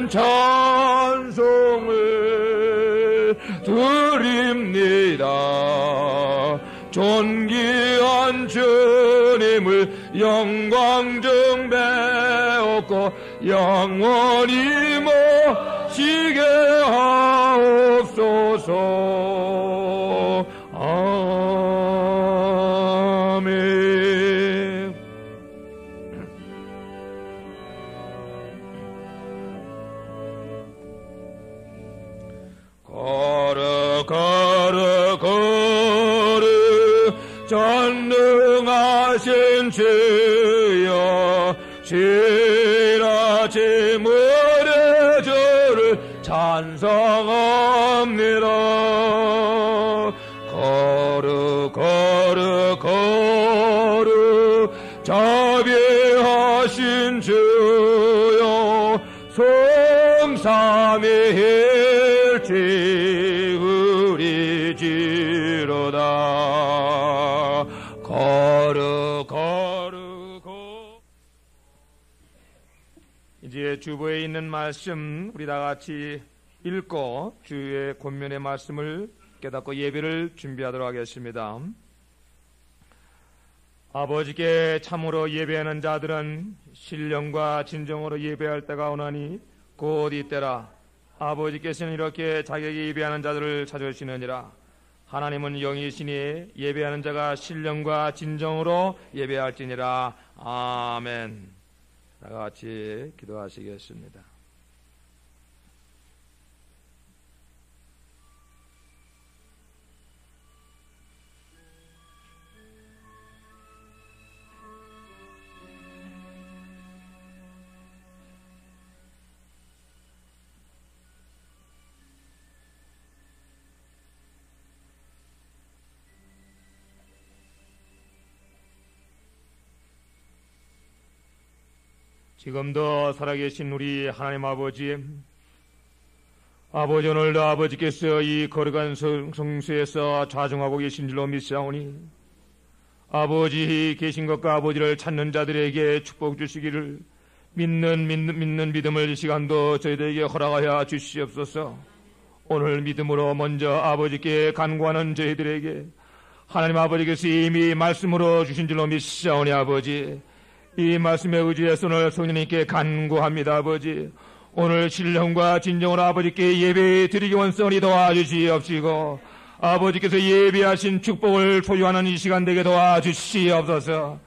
찬송을 드립니다. 존귀한 주님을 영광 정배없고 영원히 모시게 하옵소서. 아멘. 걸어 전능하신 주여, 실아치 무대 주를 찬송합니다. 거룩 자비하신 주여, 성삼위 일체 우리지로다. 거룩. 이제 주보에 있는 말씀 우리 다 같이 읽고 주의 권면의 말씀을 깨닫고 예배를 준비하도록 하겠습니다. 아버지께 참으로 예배하는 자들은 신령과 진정으로 예배할 때가 오나니 곧 이때라. 아버지께서는 이렇게 자기에게 예배하는 자들을 찾으시느니라. 하나님은 영이시니 예배하는 자가 신령과 진정으로 예배할지니라. 아멘. 다 같이 기도하시겠습니다. 지금도 살아계신 우리 하나님 아버지, 오늘도 아버지께서 이 거룩한 성수에서 좌정하고 계신 줄로 믿사오니 아버지 계신 것과 아버지를 찾는 자들에게 축복 주시기를 믿는 믿음을 이 시간도 저희들에게 허락하여 주시옵소서. 오늘 믿음으로 먼저 아버지께 간구하는 저희들에게 하나님 아버지께서 이미 말씀으로 주신 줄로 믿사오니 아버지, 이 말씀에 의지해서 오늘 성령님께 간구합니다. 아버지, 오늘 신령과 진정으로 아버지께 예배 드리기 원성이 도와주시옵시고 아버지께서 예배하신 축복을 소유하는 이 시간 되게 도와주시옵소서.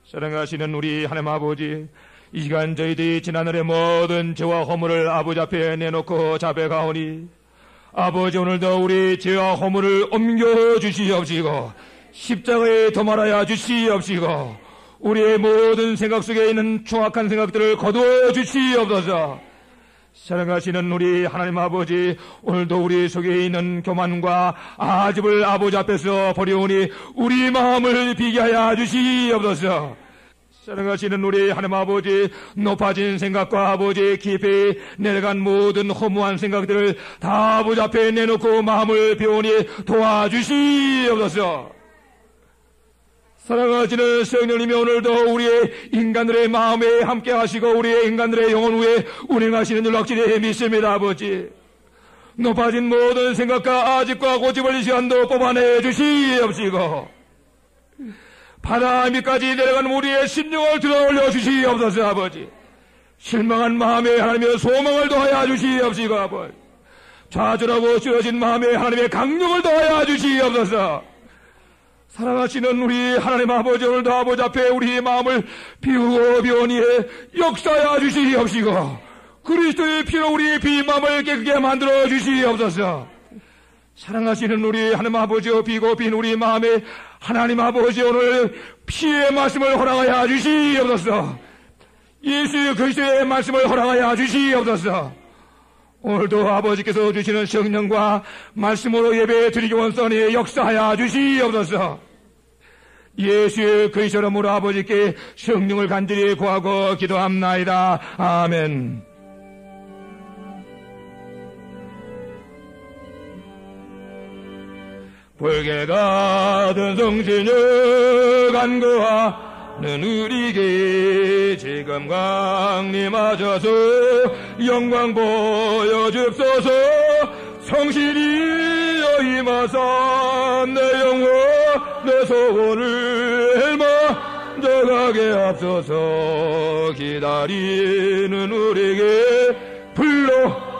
사랑하시는 우리 하나님 아버지, 이 시간 저희들이 지난날의 모든 죄와 허물을 아버지 앞에 내놓고 자백하오니 아버지, 오늘도 우리 죄와 허물을 옮겨주시옵시고 십자가에 도말하여 주시옵시고 우리의 모든 생각 속에 있는 추악한 생각들을 거두어 주시옵소서. 사랑하시는 우리 하나님 아버지, 오늘도 우리 속에 있는 교만과 아집을 아버지 앞에서 버려오니 우리 마음을 비게 하여 주시옵소서. 사랑하시는 우리 하나님 아버지, 높아진 생각과 아버지 깊이 내려간 모든 허무한 생각들을 다 아버지 앞에 내놓고 마음을 비우니 도와주시옵소서. 사랑하시는 성령님이 오늘도 우리의 인간들의 마음에 함께 하시고 우리의 인간들의 영혼 위에 운행하시는 줄 확실히 믿습니다. 아버지, 높아진 모든 생각과 아집과 고집을 이 시간도 뽑아내 주시옵시고 바다 밑까지 내려간 우리의 심령을 들어올려 주시옵소서. 아버지, 실망한 마음에 하나님의 소망을 더하여 주시옵시고 아버지, 좌절하고 쓰러진 마음에 하나님의 강력을 더하여 주시옵소서. 사랑하시는 우리 하나님 아버지, 오늘도 아버지 앞에 우리 마음을 비우고 비우니 역사하여 주시옵시고 그리스도의 피로 우리 빈 마음을 깨끗게 만들어 주시옵소서. 사랑하시는 우리 하나님 아버지, 비고 빈 우리 마음에 하나님 아버지 오늘 피의 말씀을 허락하여 주시옵소서. 예수 그리스도의 말씀을 허락하여 주시옵소서. 오늘도 아버지께서 주시는 성령과 말씀으로 예배 드리기 원성에 역사하여 주시옵소서. 예수 그리스도 이름으로 아버지께 성령을 간절히 구하고 기도합나이다. 아멘. 붉게 가던 성신을 간구하 우리에게 지금 강림하셔서 영광 보여줍소서. 성실히 임하사 내 영혼 내 소원을 만져가게 앞서서. 기다리는 우리에게 불러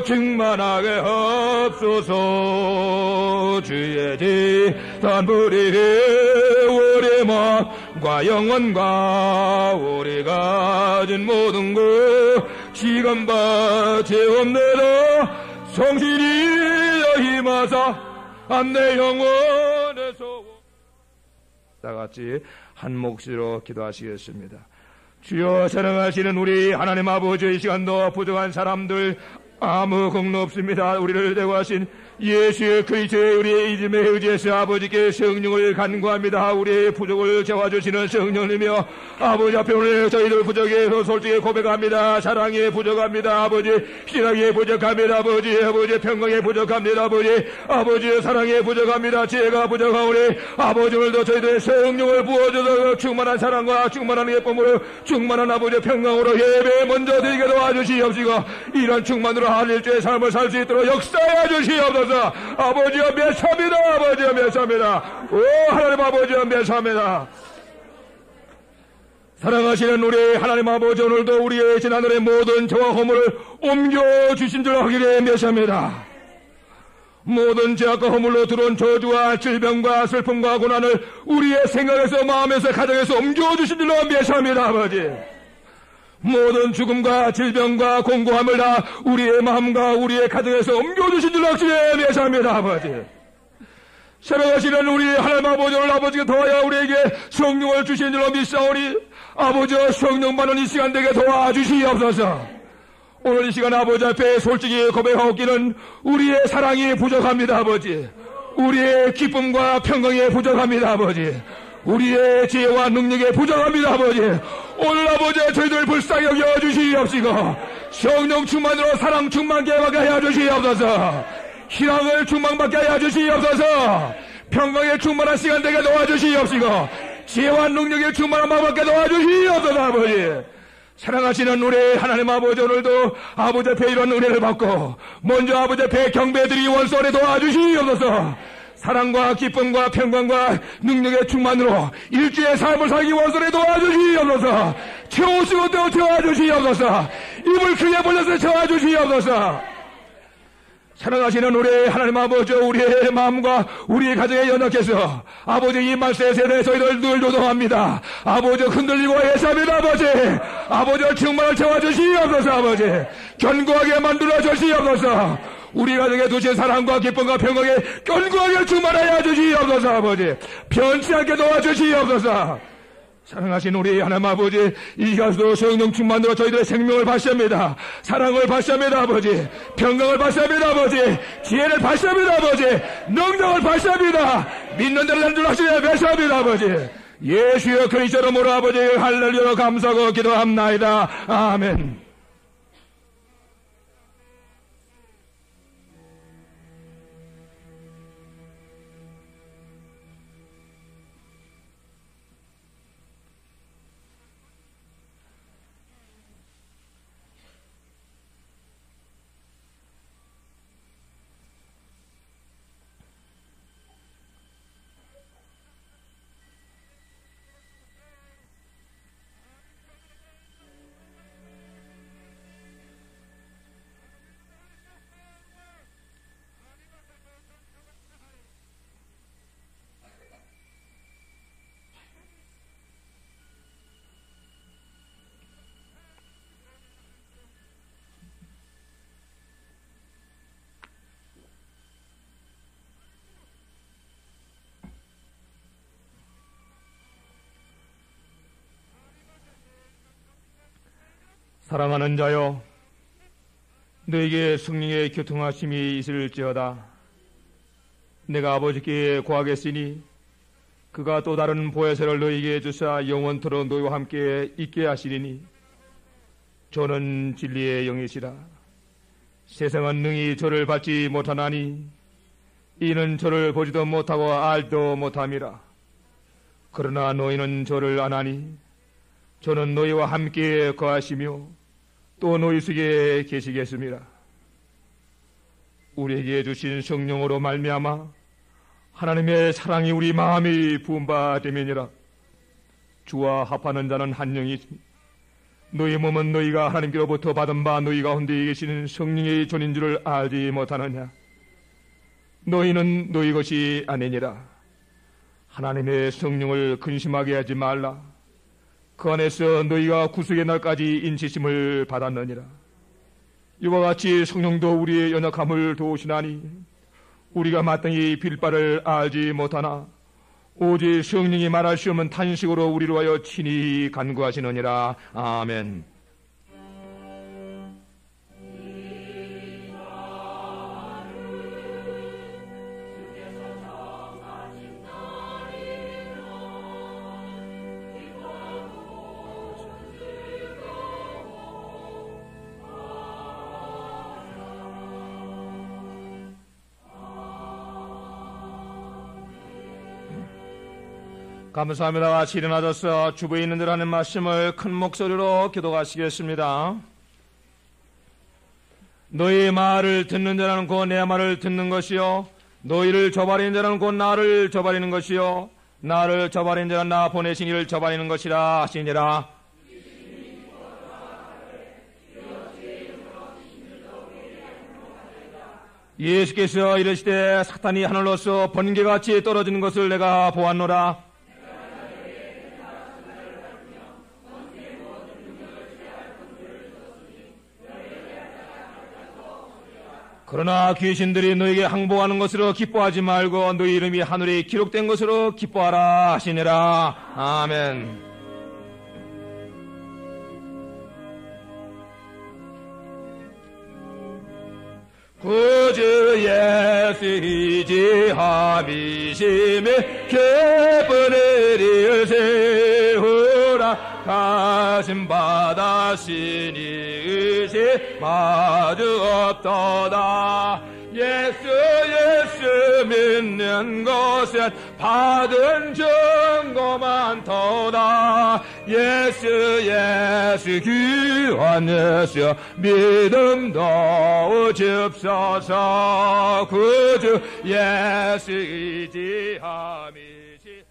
충만하게 합소서. 주의 지단 부리게 우리 마음과 영혼과 우리 가진 모든 것 지금같이 없네라. 성실히 임하사 내 영혼의 소원. 다같이 한 몫으로 기도하시겠습니다. 주여, 사랑하시는 우리 하나님 아버지, 이 시간도 부족한 사람들 아무 공로 없습니다. 우리를 대구하신 예수 그리스도의 우리의 이름에 의지해서 아버지께 성령을 간구합니다. 우리의 부족을 채워주시는 성령이며 아버지 앞에 오늘 저희들 부족해서 솔직히 고백합니다. 사랑에 부족합니다. 아버지, 신앙에 부족합니다. 아버지 평강에 부족합니다. 아버지 사랑에 부족합니다. 지혜가 부족하오니 아버지 오늘도 저희들의 성령을 부어줘서 충만한 사랑과 충만한 예쁨으로 충만한 아버지 평강으로 예배 먼저 드리게 도와주시옵시고 이런 충만으로 한 일주의 삶을 살 수 있도록 역사해 주시옵소서. 아버지여 매사합니다. 아버지여 매사합니다. 오 하나님 아버지여 매사합니다. 사랑하시는 우리 하나님 아버지, 오늘도 우리의 지난날의 모든 죄와 허물을 옮겨주신 줄 확인해 매사합니다. 모든 죄악과 허물로 들어온 저주와 질병과 슬픔과 고난을 우리의 생각에서 마음에서 가정에서 옮겨주신 줄로 매사합니다. 아버지, 모든 죽음과 질병과 공고함을 다 우리의 마음과 우리의 가정에서 옮겨주신 줄로 확신해 매사합니다. 아버지, 사랑하시는 우리 하나님 아버지, 오늘 아버지가 더하여 우리에게 성령을 주신 줄로 믿사오니 아버지와 성령 받는 이 시간 되게 도와주시옵소서. 오늘 이 시간 아버지 앞에 솔직히 고백하옵기는 우리의 사랑이 부족합니다. 아버지, 우리의 기쁨과 평강이 부족합니다. 아버지, 우리의 지혜와 능력이 부족합니다. 아버지, 오늘 아버지 저희들 불쌍히 여겨주시옵시고 성령 충만으로 사랑 충만케 하게 해주시옵소서. 희망을 충만받게 해주시옵소서. 평강에 충만한 시간 되게 도와주시옵시고 지혜와 능력에 충만한 마음 받게 도와주시옵소서. 아버지, 사랑하시는 우리 하나님 아버지, 오늘도 아버지 앞에 이런 은혜를 받고 먼저 아버지 앞에 경배드리 원소리 도와주시옵소서. 사랑과 기쁨과 평강과 능력의 충만으로 일주의 삶을 살기 원소리 도와주시옵소서. 채우시고 또 채워주시옵소서. 입을 크게 벌려서 채워주시옵소서. 사랑하시는 우리 하나님 아버지, 우리의 마음과 우리의 가정에 연합해서 아버지 이 말세 세대에 저희들 늘 요동합니다. 아버지 흔들리고 애사합니다. 아버지 충만을 채워주시옵소서. 아버지 견고하게 만들어 주시옵소서. 우리 가정에 두신 사랑과 기쁨과 평강에 견고하게 충만하여 주시옵소서. 아버지 변치 않게 도와주시옵소서. 사랑하신 우리 하나님 아버지, 이 시간도 성령 충만으로 저희들의 생명을 발시합니다. 사랑을 발시합니다. 아버지 평강을 발시합니다. 아버지 지혜를 발시합니다. 아버지 능력을 발시합니다. 믿는 대로 된 줄 확신해 발시합니다. 아버지 예수여 그리스도로 모로 아버지 할렐루야로 감사하고 기도합나이다. 아멘. 사랑하는 자여, 너에게 성령의 교통하심이 있을지어다. 내가 아버지께 구하겠으니 그가 또 다른 보혜사를 너에게 주사 영원토록 너희와 함께 있게 하시리니 저는 진리의 영이시라. 세상은 능히 저를 받지 못하나니 이는 저를 보지도 못하고 알도 못함이라. 그러나 너희는 저를 아나니 저는 너희와 함께 거하시며 또 너희 속에 계시겠습니다. 우리에게 주신 성령으로 말미암아 하나님의 사랑이 우리 마음이 부은 바 됨이니라. 주와 합하는 자는 한 영이 있으니 너희 몸은 너희가 하나님께로부터 받은 바 너희 가운데 계시는 성령의 존인 줄을 알지 못하느냐. 너희는 너희 것이 아니니라. 하나님의 성령을 근심하게 하지 말라. 그 안에서 너희가 구속의 날까지 인치심을 받았느니라. 이와 같이 성령도 우리의 연약함을 도우시나니 우리가 마땅히 빌 바를 알지 못하나 오직 성령이 말할 수 없는 탄식으로 우리로 하여 친히 간구하시느니라. 아멘. 감사합니다. 같이 일어나셔서 주부에 있는 들 하는 말씀을 큰 목소리로 기도하시겠습니다. 너희의 말을 듣는 자라는 곧 내 말을 듣는 것이요 너희를 저버리는 자라는 곧 나를 저버리는 것이요 나를 저버리는 자는 나 보내신 이를 저버리는 것이라 하시니라. 예수께서 이르시되 사탄이 하늘로서 번개같이 떨어지는 것을 내가 보았노라. 그러나 귀신들이 너에게 항복하는 것으로 기뻐하지 말고 너희 이름이 하늘에 기록된 것으로 기뻐하라 하시니라. 아멘. 구주 예수이지 함이심에 기쁨을 일세우라. 가심 받았으니 의심 마주 없도다. 예수 믿는 것은 받은 증거 많도다. 예수 귀한 예수 믿음도 줍소서. 구주 예수이지 함이시.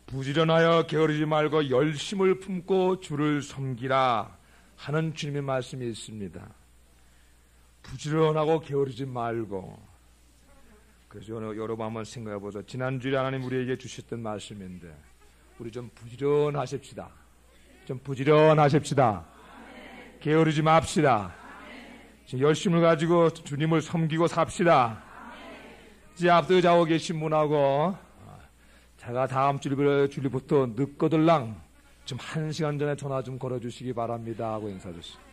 부지런하여 게으르지 말고 열심을 품고 주를 섬기라 하는 주님의 말씀이 있습니다. 부지런하고 게으르지 말고. 그래서 여러분 한번 생각해 보세요. 지난주에 하나님 우리에게 주셨던 말씀인데 우리 좀 부지런하십시다. 좀 부지런하십시다. 게으르지 맙시다. 열심을 가지고 주님을 섬기고 삽시다. 이제 앞서 자고 계신 분하고 제가 다음 주일부터 늦거들랑 좀 1시간 전에 전화 좀 걸어주시기 바랍니다 하고 인사 주시죠.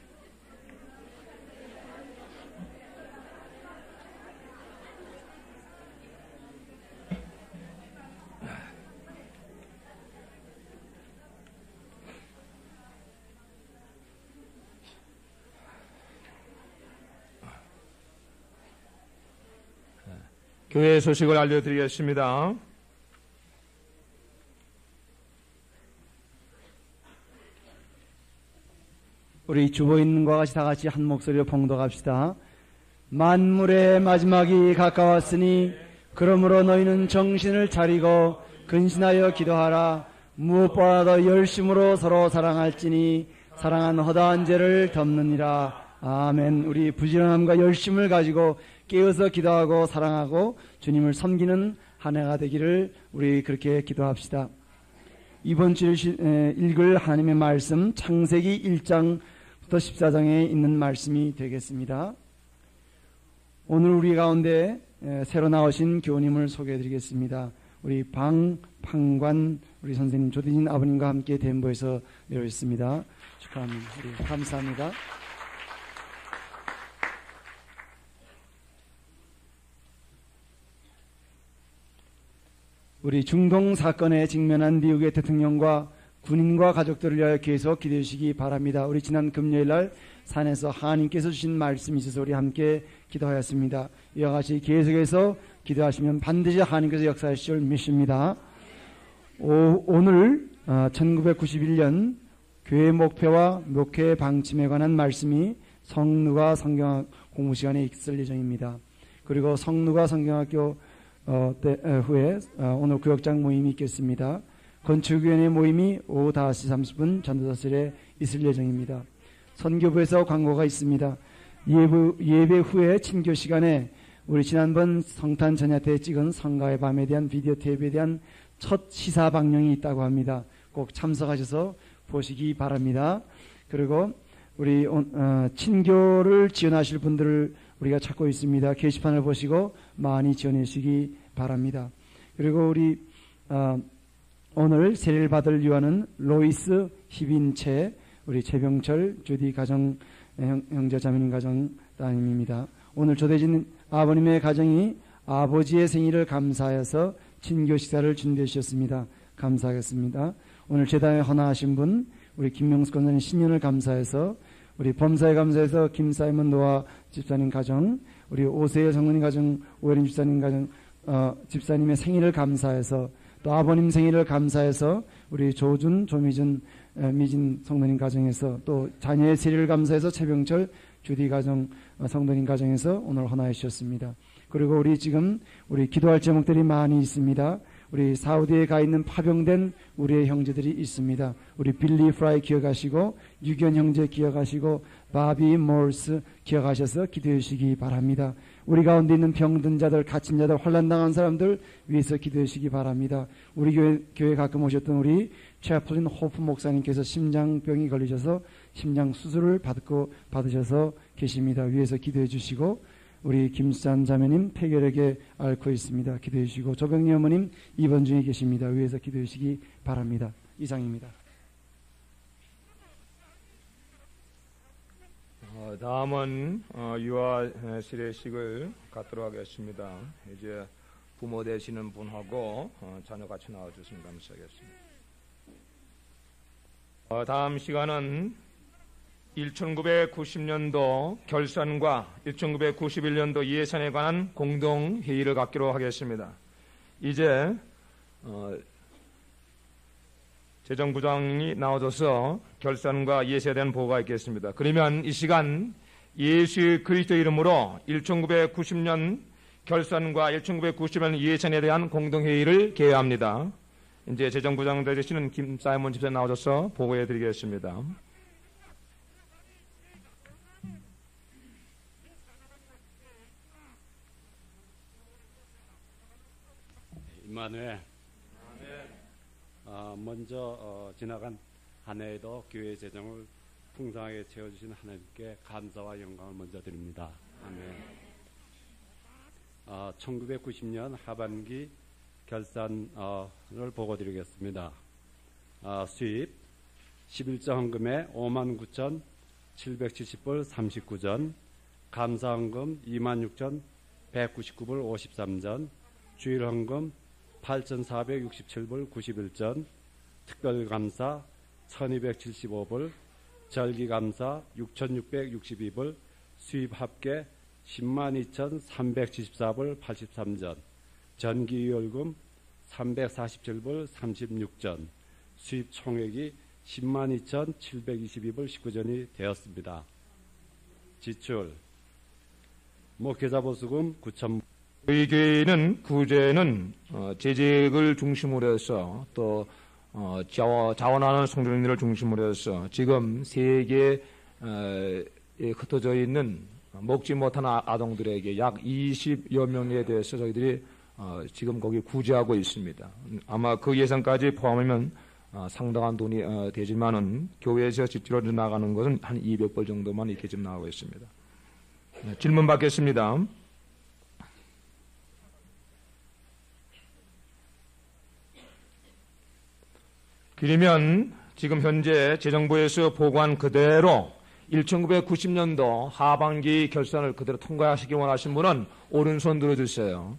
교회 소식을 알려드리겠습니다. 우리 주보인과 같이 다 같이 한 목소리로 봉독합시다. 만물의 마지막이 가까웠으니 그러므로 너희는 정신을 차리고 근신하여 기도하라. 무엇보다도 열심으로 서로 사랑할지니 사랑한 허다한 죄를 덮느니라. 아멘. 우리 부지런함과 열심을 가지고 깨어서 기도하고 사랑하고 주님을 섬기는 한 해가 되기를 우리 그렇게 기도합시다. 이번 주 읽을 하나님의 말씀 창세기 1장부터 14장에 있는 말씀이 되겠습니다. 오늘 우리 가운데 새로 나오신 교우님을 소개해드리겠습니다. 우리 방판관 우리 선생님 조대진 아버님과 함께 대음보에서 내려오셨습니다. 축하합니다. 감사합니다. 우리 중동 사건에 직면한 미국의 대통령과 군인과 가족들을 위하여 계속 기도해 주시기 바랍니다. 우리 지난 금요일 날 산에서 하나님께서 주신 말씀이 있어서 우리 함께 기도하였습니다. 이와 같이 계속해서 기도하시면 반드시 하나님께서 역사하실 줄 믿습니다. 오늘 1991년 교회 목표와 목회 방침에 관한 말씀이 성누가 성경학 공부 시간에 있을 예정입니다. 그리고 성누가 성경학교 후에 오늘 구역장 모임이 있겠습니다. 건축위원회 모임이 오후 5시 30분 전도사실에 있을 예정입니다. 선교부에서 광고가 있습니다. 예배 후에 친교 시간에 우리 지난번 성탄 전야태에 찍은 성가의 밤에 대한 비디오 테이프에 대한 첫 시사 방영이 있다고 합니다. 꼭 참석하셔서 보시기 바랍니다. 그리고 우리 친교를 지원하실 분들을 우리가 찾고 있습니다. 게시판을 보시고 많이 지원해 주시기 바랍니다. 그리고 우리 오늘 세례를 받을 유아는 로이스 희빈채 우리 최병철 주디 가정 형제 자매님 가정 따님입니다. 오늘 초대진 아버님의 가정이 아버지의 생일을 감사해서 친교 식사를 준비해 주셨습니다. 감사하겠습니다. 오늘 제단에 헌화하신 분 우리 김명수 권사님 신년을 감사해서 우리 범사에 감사해서 김사이먼 노아 집사님 가정 우리 오세의 성도님 가정 오혜린 집사님 가정 집사님의 생일을 감사해서 또 아버님 생일을 감사해서 우리 조준 조미준 미진 성도님 가정에서 또 자녀의 세례를 감사해서 최병철 주디 가정 성도님 가정에서 오늘 헌화해 주셨습니다. 그리고 우리 지금 우리 기도할 제목들이 많이 있습니다. 우리 사우디에 가 있는 파병된 우리의 형제들이 있습니다. 우리 빌리 프라이 기억하시고 유견 형제 기억하시고 바비 몰스 기억하셔서 기도해 주시기 바랍니다. 우리 가운데 있는 병든 자들, 갇힌 자들, 환난당한 사람들 위해서 기도해 주시기 바랍니다. 우리 교회 가끔 오셨던 우리 채플린 호프 목사님께서 심장병이 걸리셔서 심장 수술을 받으셔서 계십니다. 위에서 기도해 주시고 우리 김수찬 자매님 폐결핵에 앓고 있습니다. 기도해 주시고 조병리 어머님 입원 중에 계십니다. 위에서 기도해 주시기 바랍니다. 이상입니다. 다음은 유아 세례식을 갖도록 하겠습니다. 이제 부모 되시는 분하고 자녀 같이 나와주시면 감사하겠습니다. 다음 시간은 1990년도 결산과 1991년도 예산에 관한 공동회의를 갖기로 하겠습니다. 이제 재정부장이 나와줘서 결산과 예산에 대한 보고가 있겠습니다. 그러면 이 시간 예수 그리스도 이름으로 1990년 결산과 1990년 예산에 대한 공동회의를 개회합니다. 이제 재정부장 되시는 김사이먼 집사님 나와줘서 보고해 드리겠습니다. 임마누엘. 먼저 지나간 한 해에도 교회 재정을 풍성하게 채워주신 하나님께 감사와 영광을 먼저 드립니다. 아멘. 1990년 하반기 결산을 보고드리겠습니다. 수입 11조 헌금에 59,770불 39전, 감사헌금 26,199불 53전, 주일헌금 8,467불 91전, 특별감사 1,275불, 절기감사 6,662불, 수입 합계 102,374불 83전, 전기요금 347불 36전, 수입 총액이 102,722불 19전이 되었습니다. 지출 계좌보수금 9,000. 저희 교회는 구제는 재직을 중심으로 해서 또 자원하는 성도님들을 중심으로 해서 지금 세계에 흩어져 있는 먹지 못한 아동들에게 약 20여 명에 대해서 저희들이 지금 거기 구제하고 있습니다. 아마 그 예산까지 포함하면 상당한 돈이 되지만은 교회에서 지출로 나가는 것은 한 200불 정도만 이렇게 지금 나오고 있습니다. 질문 받겠습니다. 그러면 지금 현재 재정부에서 보고한 그대로 1990년도 하반기 결산을 그대로 통과하시기 원하신 분은 오른손 들어주세요.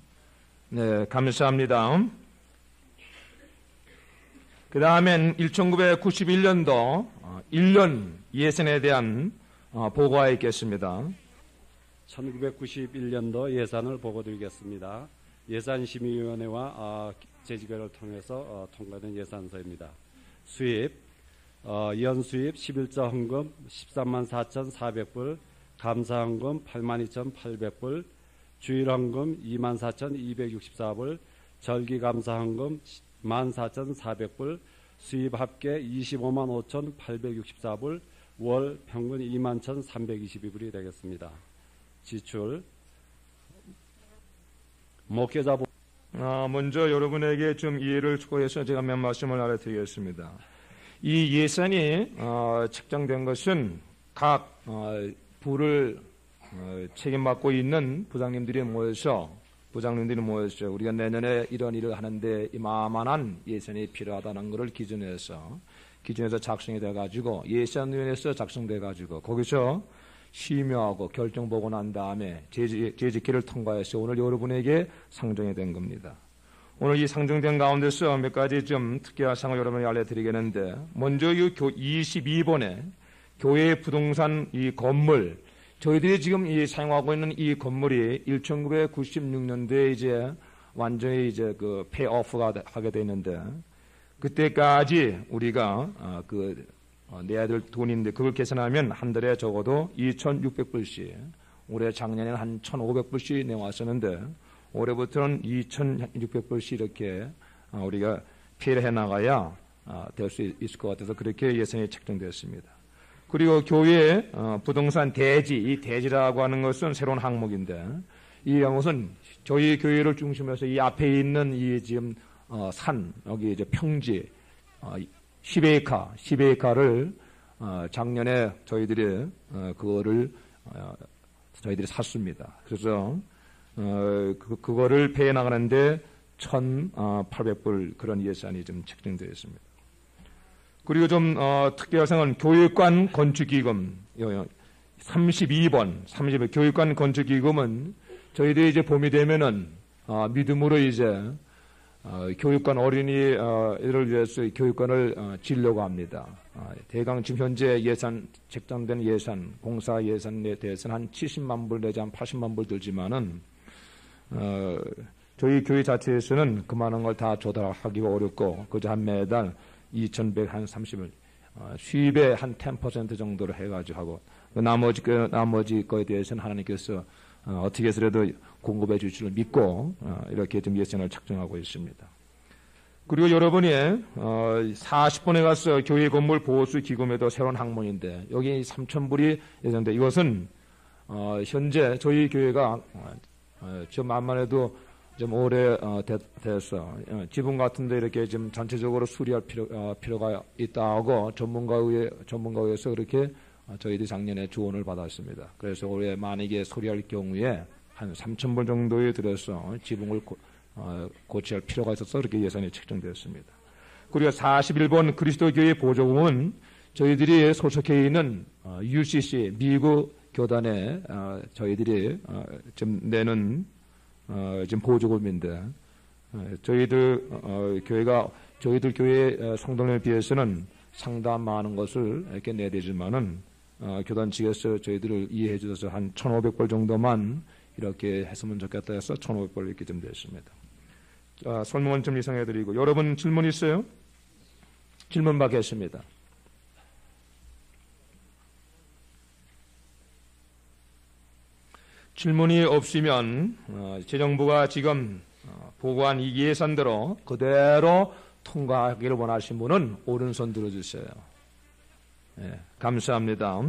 네, 감사합니다. 그 다음엔 1991년도 1년 예산에 대한 보고가 있겠습니다. 1991년도 예산을 보고드리겠습니다. 예산심의위원회와 재지결을 통해서 통과된 예산서입니다. 수입, 연수입 11자 헌금 13만 4,400불, 감사헌금 82,800불, 주일헌금 24,264불, 절기감사헌금 14,400불, 수입 합계 25만 5,864불, 월 평균 21,322불이 되겠습니다. 지출, 목회자 먼저 여러분에게 좀 이해를 추구해서 제가 몇 말씀을 알려드리겠습니다. 이 예산이 책정된 것은 각 부를 책임받고 있는 부장님들이 모여서 우리가 내년에 이런 일을 하는데 이만한 예산이 필요하다는 것을 기준에서 작성이 돼가지고 예산위원회에서 작성돼가지고 거기서 심의하고 결정 보고 난 다음에 재직기를 통과해서 오늘 여러분에게 상정이 된 겁니다. 오늘 이 상정된 가운데서 몇 가지 좀 특이한 사항을 여러분에게 알려드리겠는데, 먼저 이 22번에 교회 부동산 이 건물, 저희들이 지금 사용하고 있는 이 건물이 1996년도에 이제 완전히 이제 그 페이오프가 하게 되는데, 그때까지 우리가 내야 될 돈인데 그걸 계산하면 한 달에 적어도 2,600불씩, 올해 작년에는 한 1,500불씩 내왔었는데 올해부터는 2,600불씩 이렇게 우리가 피해를 해나가야 될 수 있을 것 같아서 그렇게 예산이 책정되었습니다. 그리고 교회 부동산 대지, 이 대지라고 하는 것은 새로운 항목인데, 이 것은 저희 교회를 중심으로 이 앞에 있는 이 지금 산, 여기 이제 평지 10에이카를 작년에 저희들이 그거를 저희들이 샀습니다. 그래서 그거를 배해 나가는데 1,800불 그런 예산이 좀 책정되어 있습니다. 그리고 좀 특별한 사항은 교육관 건축기금 32번 교육관 건축기금은 저희들이 이제 봄이 되면은 믿음으로 이제 교육관 어린이를 위해서 교육관을 지으려고 합니다. 대강 지금 현재 예산 책정된 예산 공사 예산에 대해서는 한 70만 불 내지 한 80만 불 들지만은 저희 교회 자체에서는 그만한 걸 다 조달하기가 어렵고 그저 한 매달 2,130을 수입의 한 10% 정도로 해가지고 하고 나머지 거에 대해서는 하나님께서 어떻게 해서라도 공급해 주시를 믿고 이렇게 좀 예산을 책정하고 있습니다. 그리고 여러분이 40번에 가서 교회 건물 보수 기금에도 새로운 항목인데 여기 3,000불이 예정돼. 이것은 현재 저희 교회가 좀 만만해도 좀 오래 돼서 지붕 같은데 이렇게 좀 전체적으로 수리할 필요가 있다고 전문가에서 그렇게 저희들이 작년에 조언을 받았습니다. 그래서 올해 만약에 수리할 경우에 한 3,000불 정도에 들여서 지붕을 고치할 필요가 있어서 그렇게 예산이 책정되었습니다. 그리고 41번 그리스도교회 보조금은 저희들이 소속해 있는 UCC 미국 교단에 저희들이 좀 내는 지금 보조금인데 저희들 교회 성도님에 비해서는 상당 많은 것을 이렇게 내야 되지만은 교단 측에서 저희들을 이해해 주셔서 한 1,500불 정도만 이렇게 했으면 좋겠다 해서 1,500불 이렇게 좀 됐습니다. 설명은 좀 이상해 드리고 여러분 질문 있어요? 질문 받겠습니다. 질문이 없으면 재정부가 지금 보고한 이 예산대로 그대로 통과하기를 원하신 분은 오른손 들어주세요. 네, 감사합니다.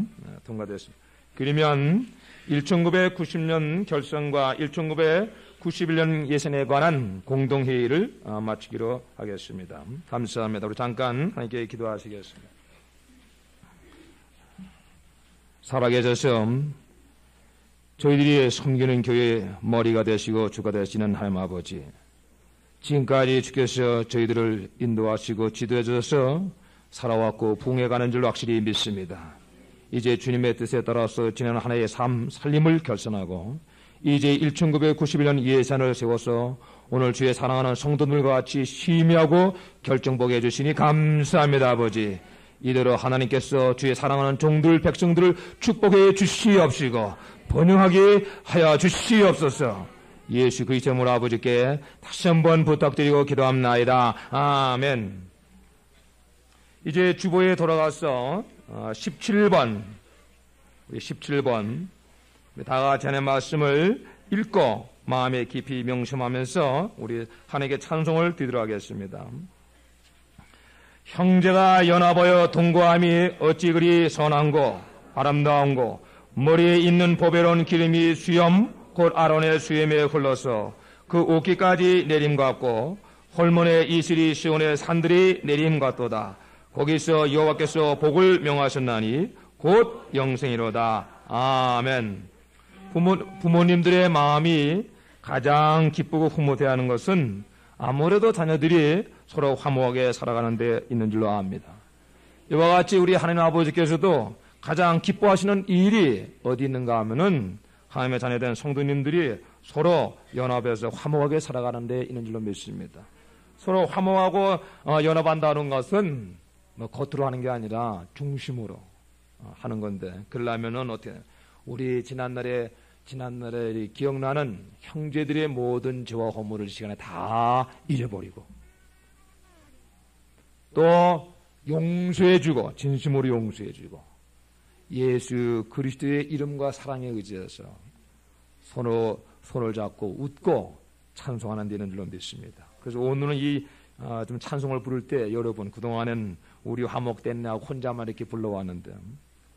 통과됐습니다. 그러면 1990년 결산과 1991년 예산에 관한 공동회의를 마치기로 하겠습니다. 감사합니다. 우리 잠깐 하나님께 기도하시겠습니다. 살아계셔서 저희들이 섬기는 교회의 머리가 되시고 주가 되시는 하나님 아버지, 지금까지 주께서 저희들을 인도하시고 지도해 주셔서 살아왔고 부흥해가는 줄 확실히 믿습니다. 이제 주님의 뜻에 따라서 지내는 하나의 살림을 결산하고 이제 1991년 예산을 세워서 오늘 주의 사랑하는 성도들과 같이 심의하고 결정보게 해주시니 감사합니다. 아버지, 이대로 하나님께서 주의 사랑하는 종들 백성들을 축복해 주시옵시고 번영하게 하여 주시옵소서. 예수 그리스도의 이름으로 아버지께 다시 한번 부탁드리고 기도합나이다. 아멘. 이제 주보에 돌아가서 17번 우리 17번 다 같이 하나님의 말씀을 읽고 마음에 깊이 명심하면서 우리 하나님께 찬송을 드리도록 하겠습니다. 형제가 연합하여 동거함이 어찌 그리 선한고 아름다운고 머리에 있는 보배로운 기름이 수염 곧 아론의 수염에 흘러서 그 옷깃까지 내림 같고 홀몬의 이슬이 시온의 산들이 내림 같도다. 거기서 여호와께서 복을 명하셨나니 곧 영생이로다. 아멘. 부모님들의 마음이 가장 기쁘고 흐뭇해 하는 것은 아무래도 자녀들이 서로 화목하게 살아가는 데 있는 줄로 압니다. 이와 같이 우리 하나님 아버지께서도 가장 기뻐하시는 일이 어디 있는가 하면은 하나님의 자녀된 성도님들이 서로 연합해서 화목하게 살아가는 데 있는 줄로 믿습니다. 서로 화목하고 연합한다는 것은 뭐 겉으로 하는 게 아니라 중심으로 하는 건데, 그러려면은 어떻게 우리 지난날에 기억나는 형제들의 모든 죄와 허물을 시간에 다 잊어버리고 또 용서해주고 진심으로 용서해주고 예수 그리스도의 이름과 사랑에 의지해서 손을 잡고 웃고 찬송하는 데는 줄로 믿습니다. 그래서 오늘은 좀 찬송을 부를 때 여러분 그동안은 우리 화목됐네 하고 혼자만 이렇게 불러왔는데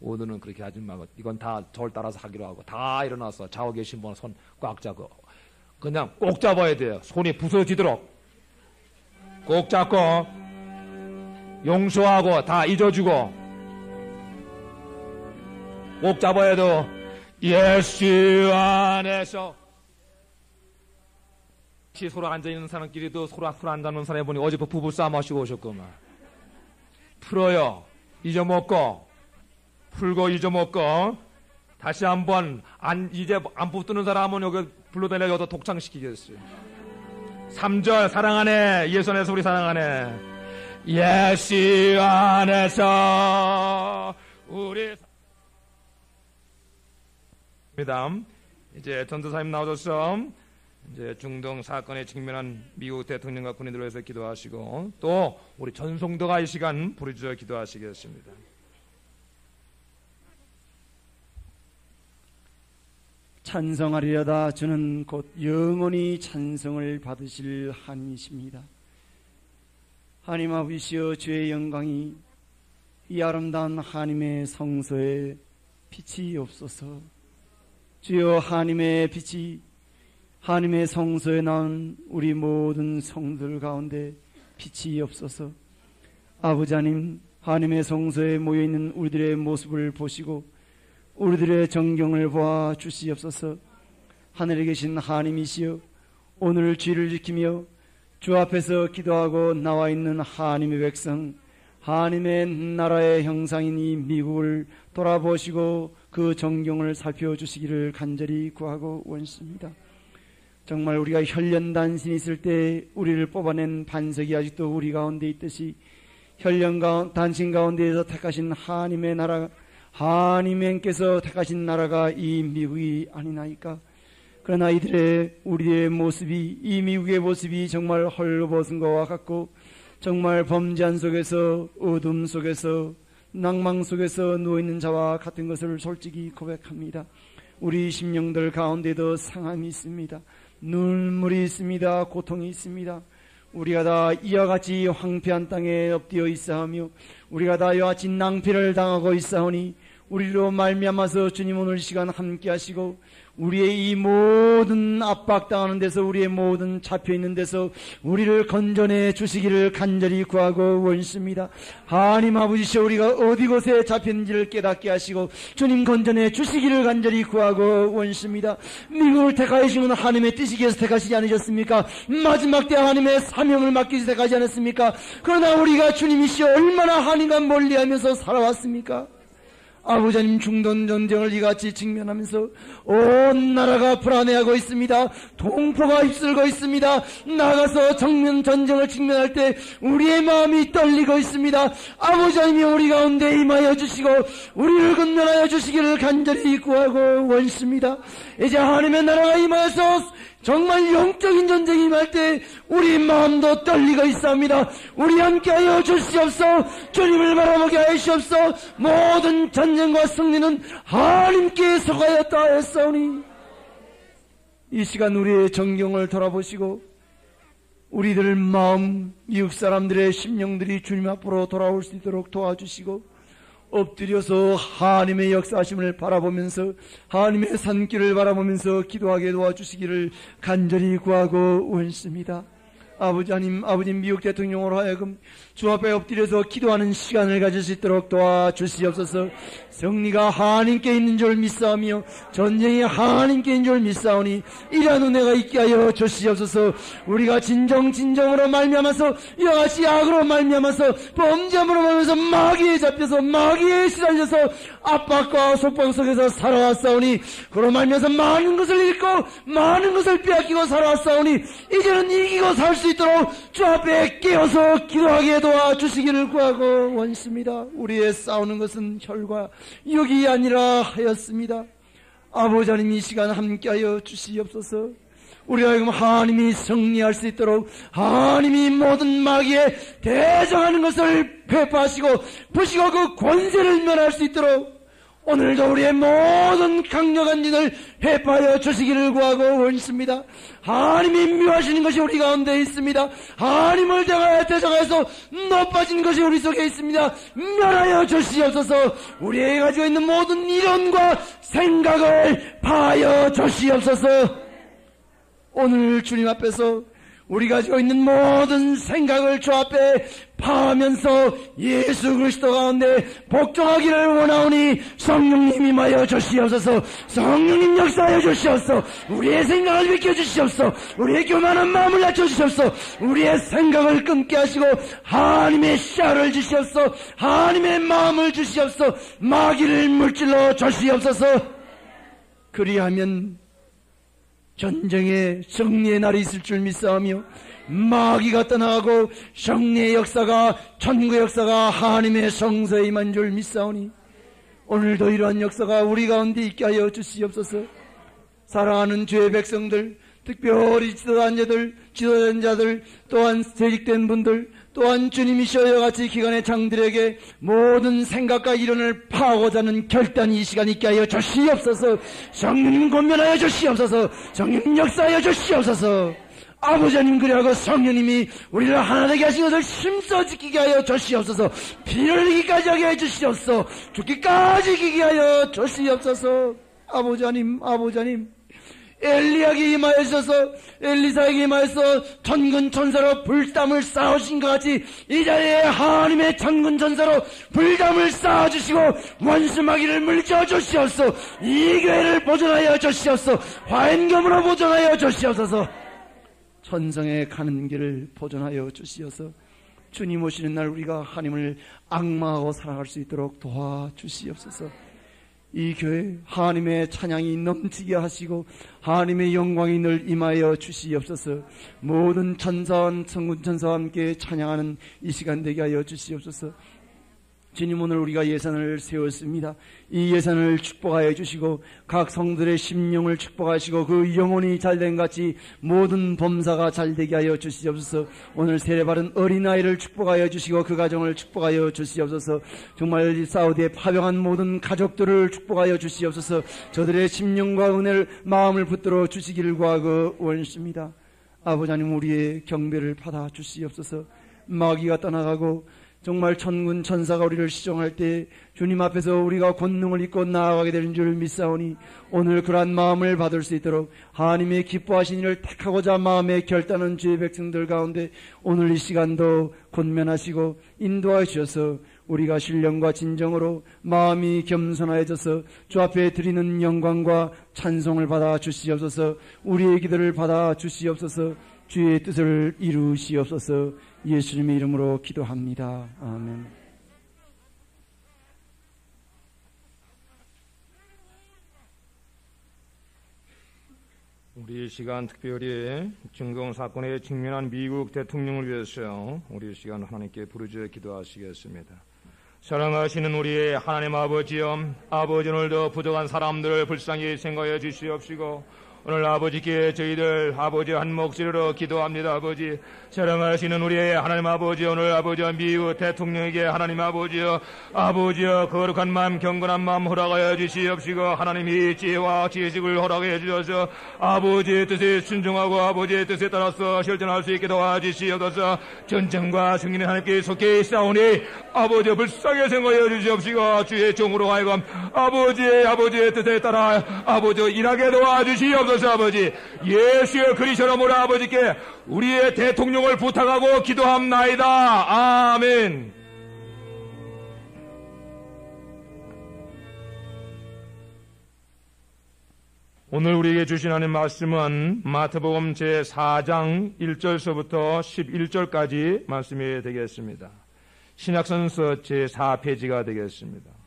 오늘은 그렇게 하지 말고 이건 다 저를 따라서 하기로 하고 다 일어나서 좌우 계신 분 손 꽉 잡고 그냥 꼭 잡아야 돼요. 손이 부서지도록 꼭 잡고 용서하고 다 잊어주고 꼭 잡아야 돼. 예수 안에서 서로 앉아있는 사람끼리도 서로 술 앉아있는 사람이 보니 어제 부부싸움 하시고 오셨구만. 풀어요. 잊어먹고 풀고 잊어먹고 다시 한번 이제 안 붙드는 사람은 여기 불러다녀 여기다 독창시키겠어요. 3절 사랑하네. 예수 안에서 우리 사랑하네. 예수 안에서 우리 이제 전도사님 나오셔서 이제 중동 사건에 직면한 미국 대통령과 군인들을 위해서 기도하시고 또 우리 전송도가 이 시간 부르짖어 기도하시겠습니다. 찬송하리로다. 주는 곧 영원히 찬송을 받으실 하나님이십니다. 하나님 아버지여, 주의 영광이 이 아름다운 하나님의 성소에 빛이 없소서. 주여, 하나님의 빛이 하나님의 성소에 나온 우리 모든 성들 가운데 빛이 없어서 아버지 하나님, 하나님의 성소에 모여있는 우리들의 모습을 보시고 우리들의 정경을 보아 주시옵소서. 하늘에 계신 하나님이시여, 오늘 주를 지키며 주 앞에서 기도하고 나와 있는 하나님의 백성, 하나님의 나라의 형상인 이 미국을 돌아보시고 그 정경을 살펴주시기를 간절히 구하고 원습니다. 정말 우리가 혈련단신이 있을 때 우리를 뽑아낸 반석이 아직도 우리 가운데 있듯이 혈련단신 가운데에서 택하신 하나님의 나라, 하나님께서 택하신 나라가 이 미국이 아니나이까. 그러나 우리의 모습이, 이 미국의 모습이 정말 헐벗은 것과 같고 정말 범죄한 속에서, 어둠 속에서, 낭망 속에서 누워있는 자와 같은 것을 솔직히 고백합니다. 우리 심령들 가운데도 상함이 있습니다. 눈물이 있습니다. 고통이 있습니다. 우리가 다 이와 같이 황폐한 땅에 엎드려 있사오며 우리가 다 이와 같이 낭패를 당하고 있사오니 우리로 말미암아서 주님 오늘 시간 함께 하시고 우리의 이 모든 압박당하는 데서, 우리의 모든 잡혀있는 데서 우리를 건져내 주시기를 간절히 구하고 원습니다. 하나님 아버지시여, 우리가 어디 곳에 잡혔는지를 깨닫게 하시고 주님 건져내 주시기를 간절히 구하고 원습니다. 미국을 택하시는 하나님의 뜻이기에서 택하시지 않으셨습니까? 마지막 때 하나님의 사명을 맡기시 택하지 않았습니까? 그러나 우리가 주님이시여 얼마나 하나님과 멀리하면서 살아왔습니까? 아버지 하나님, 중동 전쟁을 이같이 직면하면서 온 나라가 불안해하고 있습니다. 동포가 휩쓸고 있습니다. 나가서 전쟁을 직면할 때 우리의 마음이 떨리고 있습니다. 아버지 하나님이 우리 가운데 임하여 주시고 우리를 건너하여 주시기를 간절히 구하고 원습니다. 이제 하나님의 나라가 임하여서 정말 영적인 전쟁이 임할 때 우리 마음도 떨리고 있사옵니다. 우리 함께하여 주시옵소. 주님을 바라보게 하시옵소. 모든 전쟁과 승리는 하나님께 속하였다 했사오니 이 시간 우리의 정경을 돌아보시고 우리들 마음, 미국 사람들의 심령들이 주님 앞으로 돌아올 수 있도록 도와주시고 엎드려서 하나님의 역사하심을 바라보면서 하나님의 산길을 바라보면서 기도하게 도와주시기를 간절히 구하고 원습니다. 아버지 하나님, 아버지 미국 대통령으로 하여금 주 앞에 엎드려서 기도하는 시간을 가질 수 있도록 도와주시옵소서. 승리가 하나님께 있는 줄 믿사오며 전쟁이 하나님께 있는 줄 믿사오니 이러한 은혜가 있게 하여 주시옵소서. 우리가 진정으로 말미암아서 이와같이 악으로 말미암아서 범죄함으로 말미암아서 마귀에 잡혀서 마귀에 시달려서 압박과 속박 속에서 살아왔사오니 그로 말미암아서 많은 것을 잃고 많은 것을 빼앗기고 살아왔사오니 이제는 이기고 살 수 있도록 주 앞에 깨어서 기도하게 도와주시기를 구하고 원습니다. 우리의 싸우는 것은 혈과 육이 아니라 하였습니다. 아버지 하나님 이 시간 함께하여 주시옵소서. 우리 하여금 하나님이 승리할 수 있도록 하나님이 모든 마귀에 대적하는 것을 회파하시고 부시고 그 권세를 면할 수 있도록 오늘도 우리의 모든 강력한 일을 회파하여 주시기를 구하고 원습니다. 하나님이 미워하시는 것이 우리 가운데 있습니다. 하나님을 대적하여서 높아진 것이 우리 속에 있습니다. 멸하여 주시옵소서. 우리에게 가지고 있는 모든 이론과 생각을 파하여 주시옵소서. 오늘 주님 앞에서 우리 가지고 있는 모든 생각을 주 앞에 파하면서 예수 그리스도 가운데 복종하기를 원하오니 성령님 임하여 주시옵소서. 성령님 역사하여 주시옵소서. 우리의 생각을 비켜주시옵소서. 우리의 교만한 마음을 낮춰주시옵소서. 우리의 생각을 끊게 하시고 하나님의 씨알을 주시옵소서. 하나님의 마음을 주시옵소서. 마귀를 물질러 주시옵소서. 그리하면 전쟁의 승리의 날이 있을 줄 믿사오며 마귀가 떠나가고 승리의 역사가 천국의 역사가 하나님의 성소에 임한 줄 믿사오니 오늘도 이러한 역사가 우리 가운데 있게 하여 주시옵소서. 사랑하는 주의 백성들, 특별히 지도자들, 또한 재직된 분들, 또한 주님이시여 같이 기관의 장들에게 모든 생각과 이론을 파하고자 하는 결단이 이 시간 있게 하여 주시옵소서. 성령님 권면하여 주시옵소서. 성령님 역사하여 주시옵소서. 아버지 하나님 그리하고 성령님이 우리를 하나 되게 하신 것을 힘써 지키게 하여 주시옵소서. 피를 흘리기까지 하게 해 주시옵소서. 죽기까지 지키게 하여 주시옵소서. 아버지 하나님 엘리야에게 임하여서 엘리사에게 임하여서 천군 천사로 불담을 쌓으신 것 같이 이 자리에 하나님의 천군 천사로 불담을 쌓아주시고 원수 마귀를 물리쳐 주시옵소서. 이 교회를 보존하여 주시옵소서. 화인금으로 보존하여 주시옵소서. 천성에 가는 길을 보존하여 주시옵소서. 주님 오시는 날 우리가 하나님을 악마하고 살아갈 수 있도록 도와주시옵소서. 이 교회 하나님의 찬양이 넘치게 하시고 하나님의 영광이 늘 임하여 주시옵소서. 모든 천사와 천군 천사와 함께 찬양하는 이 시간 되게 하여 주시옵소서. 주님 오늘 우리가 예산을 세웠습니다. 이 예산을 축복하여 주시고 각 성들의 심령을 축복하시고 그 영혼이 잘된 같이 모든 범사가 잘되게 하여 주시옵소서. 오늘 세례받은 어린아이를 축복하여 주시고 그 가정을 축복하여 주시옵소서. 정말 사우디에 파병한 모든 가족들을 축복하여 주시옵소서. 저들의 심령과 은혜를 마음을 붙들어 주시기를 구하고 원습니다. 아버지 하나님 우리의 경배를 받아 주시옵소서. 마귀가 떠나가고 정말 천군 천사가 우리를 시정할 때 주님 앞에서 우리가 권능을 입고 나아가게 되는 줄 믿사오니 오늘 그러한 마음을 받을 수 있도록 하나님의 기뻐하신 일을 택하고자 마음에 결단한 주의 백성들 가운데 오늘 이 시간도 권면하시고 인도하여 주셔서 우리가 신령과 진정으로 마음이 겸손하여져서 주 앞에 드리는 영광과 찬송을 받아 주시옵소서. 우리의 기도를 받아 주시옵소서. 주의 뜻을 이루시옵소서. 예수님의 이름으로 기도합니다. 아멘. 우리 이 시간 특별히 중동 사건에 직면한 미국 대통령을 위해서 우리 이 시간 하나님께 부르짖어 기도하시겠습니다. 사랑하시는 우리의 하나님 아버지여, 아버지 오늘도 부족한 사람들을 불쌍히 생각해 주시옵시고 오늘 아버지께 저희들 아버지 한 목소리로 기도합니다. 아버지 사랑하시는 우리의 하나님 아버지, 오늘 아버지와 미국 대통령에게 하나님 아버지여, 아버지여 거룩한 마음 경건한 마음 허락하여 주시옵시고, 하나님이 지혜와 지식을 허락해 주셔서 아버지의 뜻에 순종하고 아버지의 뜻에 따라서 실천할 수 있게 도와주시옵소서. 전쟁과 승리는 하나님께 속해 있사오니 아버지여 불쌍히 생각하여 주시옵시고, 주의 종으로 하여금 아버지의 뜻에 따라 아버지여 일하게 도와주시옵소서. 아버지 예수의 그리스도로 아버지께 우리의 대통령을 부탁하고 기도합나이다. 아멘. 오늘 우리에게 주신 하나님 말씀은 마태복음 제4장 1절서부터 11절까지 말씀이 되겠습니다. 신약선서 제4페이지가 되겠습니다.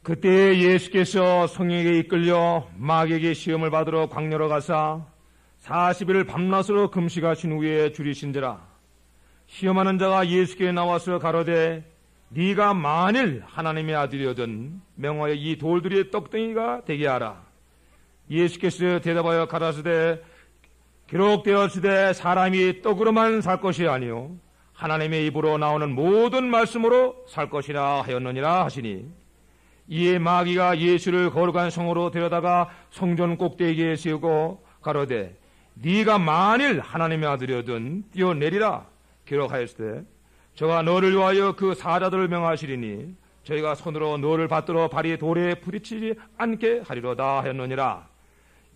그때 예수께서 성령에게 이끌려 마귀에게 시험을 받으러 광야로 가사 40일 밤낮으로 금식하신 후에 줄이신지라. 시험하는 자가 예수께 나와서 가로되 네가 만일 하나님의 아들이거든 명하여 이 돌들이 떡덩이가 되게 하라. 예수께서 대답하여 가라사대 기록되었으되 사람이 떡으로만 살 것이 아니요 하나님의 입으로 나오는 모든 말씀으로 살 것이라 하였느니라 하시니, 이에 마귀가 예수를 거룩한 성으로 데려다가 성전 꼭대기에 세우고 가로되 네가 만일 하나님의 아들이거든 뛰어내리라. 기록하였으되 저가 너를 위하여 그 사자들을 명하시리니 저희가 손으로 너를 받들어 발이 돌에 부딪히지 않게 하리로다 하였느니라.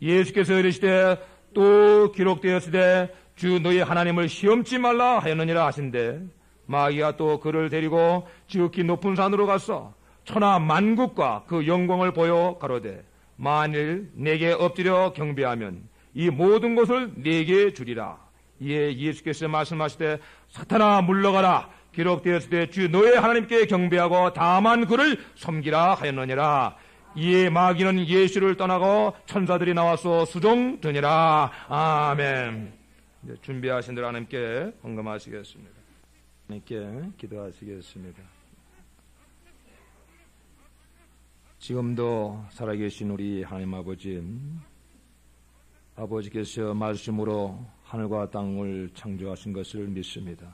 예수께서 이르시되 또 기록되었으되 주 너희 하나님을 시험치 말라 하였느니라 하신대, 마귀가 또 그를 데리고 지극히 높은 산으로 가서 천하 만국과 그 영광을 보여 가로되 만일 내게 엎드려 경배하면 이 모든 것을 내게 주리라. 이에 예수께서 말씀하시되 사탄아 물러가라. 기록되었을 때 주 너의 하나님께 경배하고 다만 그를 섬기라 하였느니라. 이에 마귀는 예수를 떠나고 천사들이 나와서 수종드니라. 아멘. 이제 준비하신 대로 하나님께 헌금하시겠습니다. 하나님께 기도하시겠습니다. 지금도 살아계신 우리 하나님 아버지, 아버지께서 말씀으로 하늘과 땅을 창조하신 것을 믿습니다.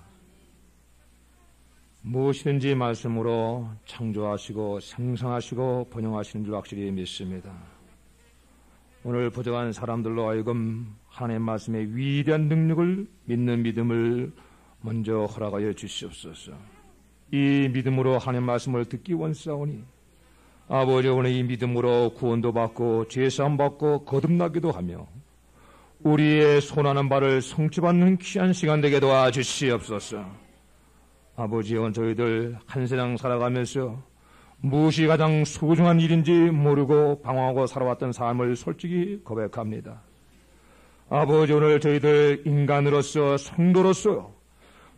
무엇이든지 말씀으로 창조하시고 생성하시고 번영하시는 줄 확실히 믿습니다. 오늘 부족한 사람들로 하여금 하나님의 말씀의 위대한 능력을 믿는 믿음을 먼저 허락하여 주시옵소서. 이 믿음으로 하나님의 말씀을 듣기 원사오니 아버지, 오늘 이 믿음으로 구원도 받고 죄사함 받고 거듭나기도 하며 우리의 손하는 바를 성취받는 귀한 시간 되게 도와주시옵소서. 아버지, 저희들 한 세상 살아가면서 무엇이 가장 소중한 일인지 모르고 방황하고 살아왔던 삶을 솔직히 고백합니다. 아버지, 오늘 저희들 인간으로서 성도로서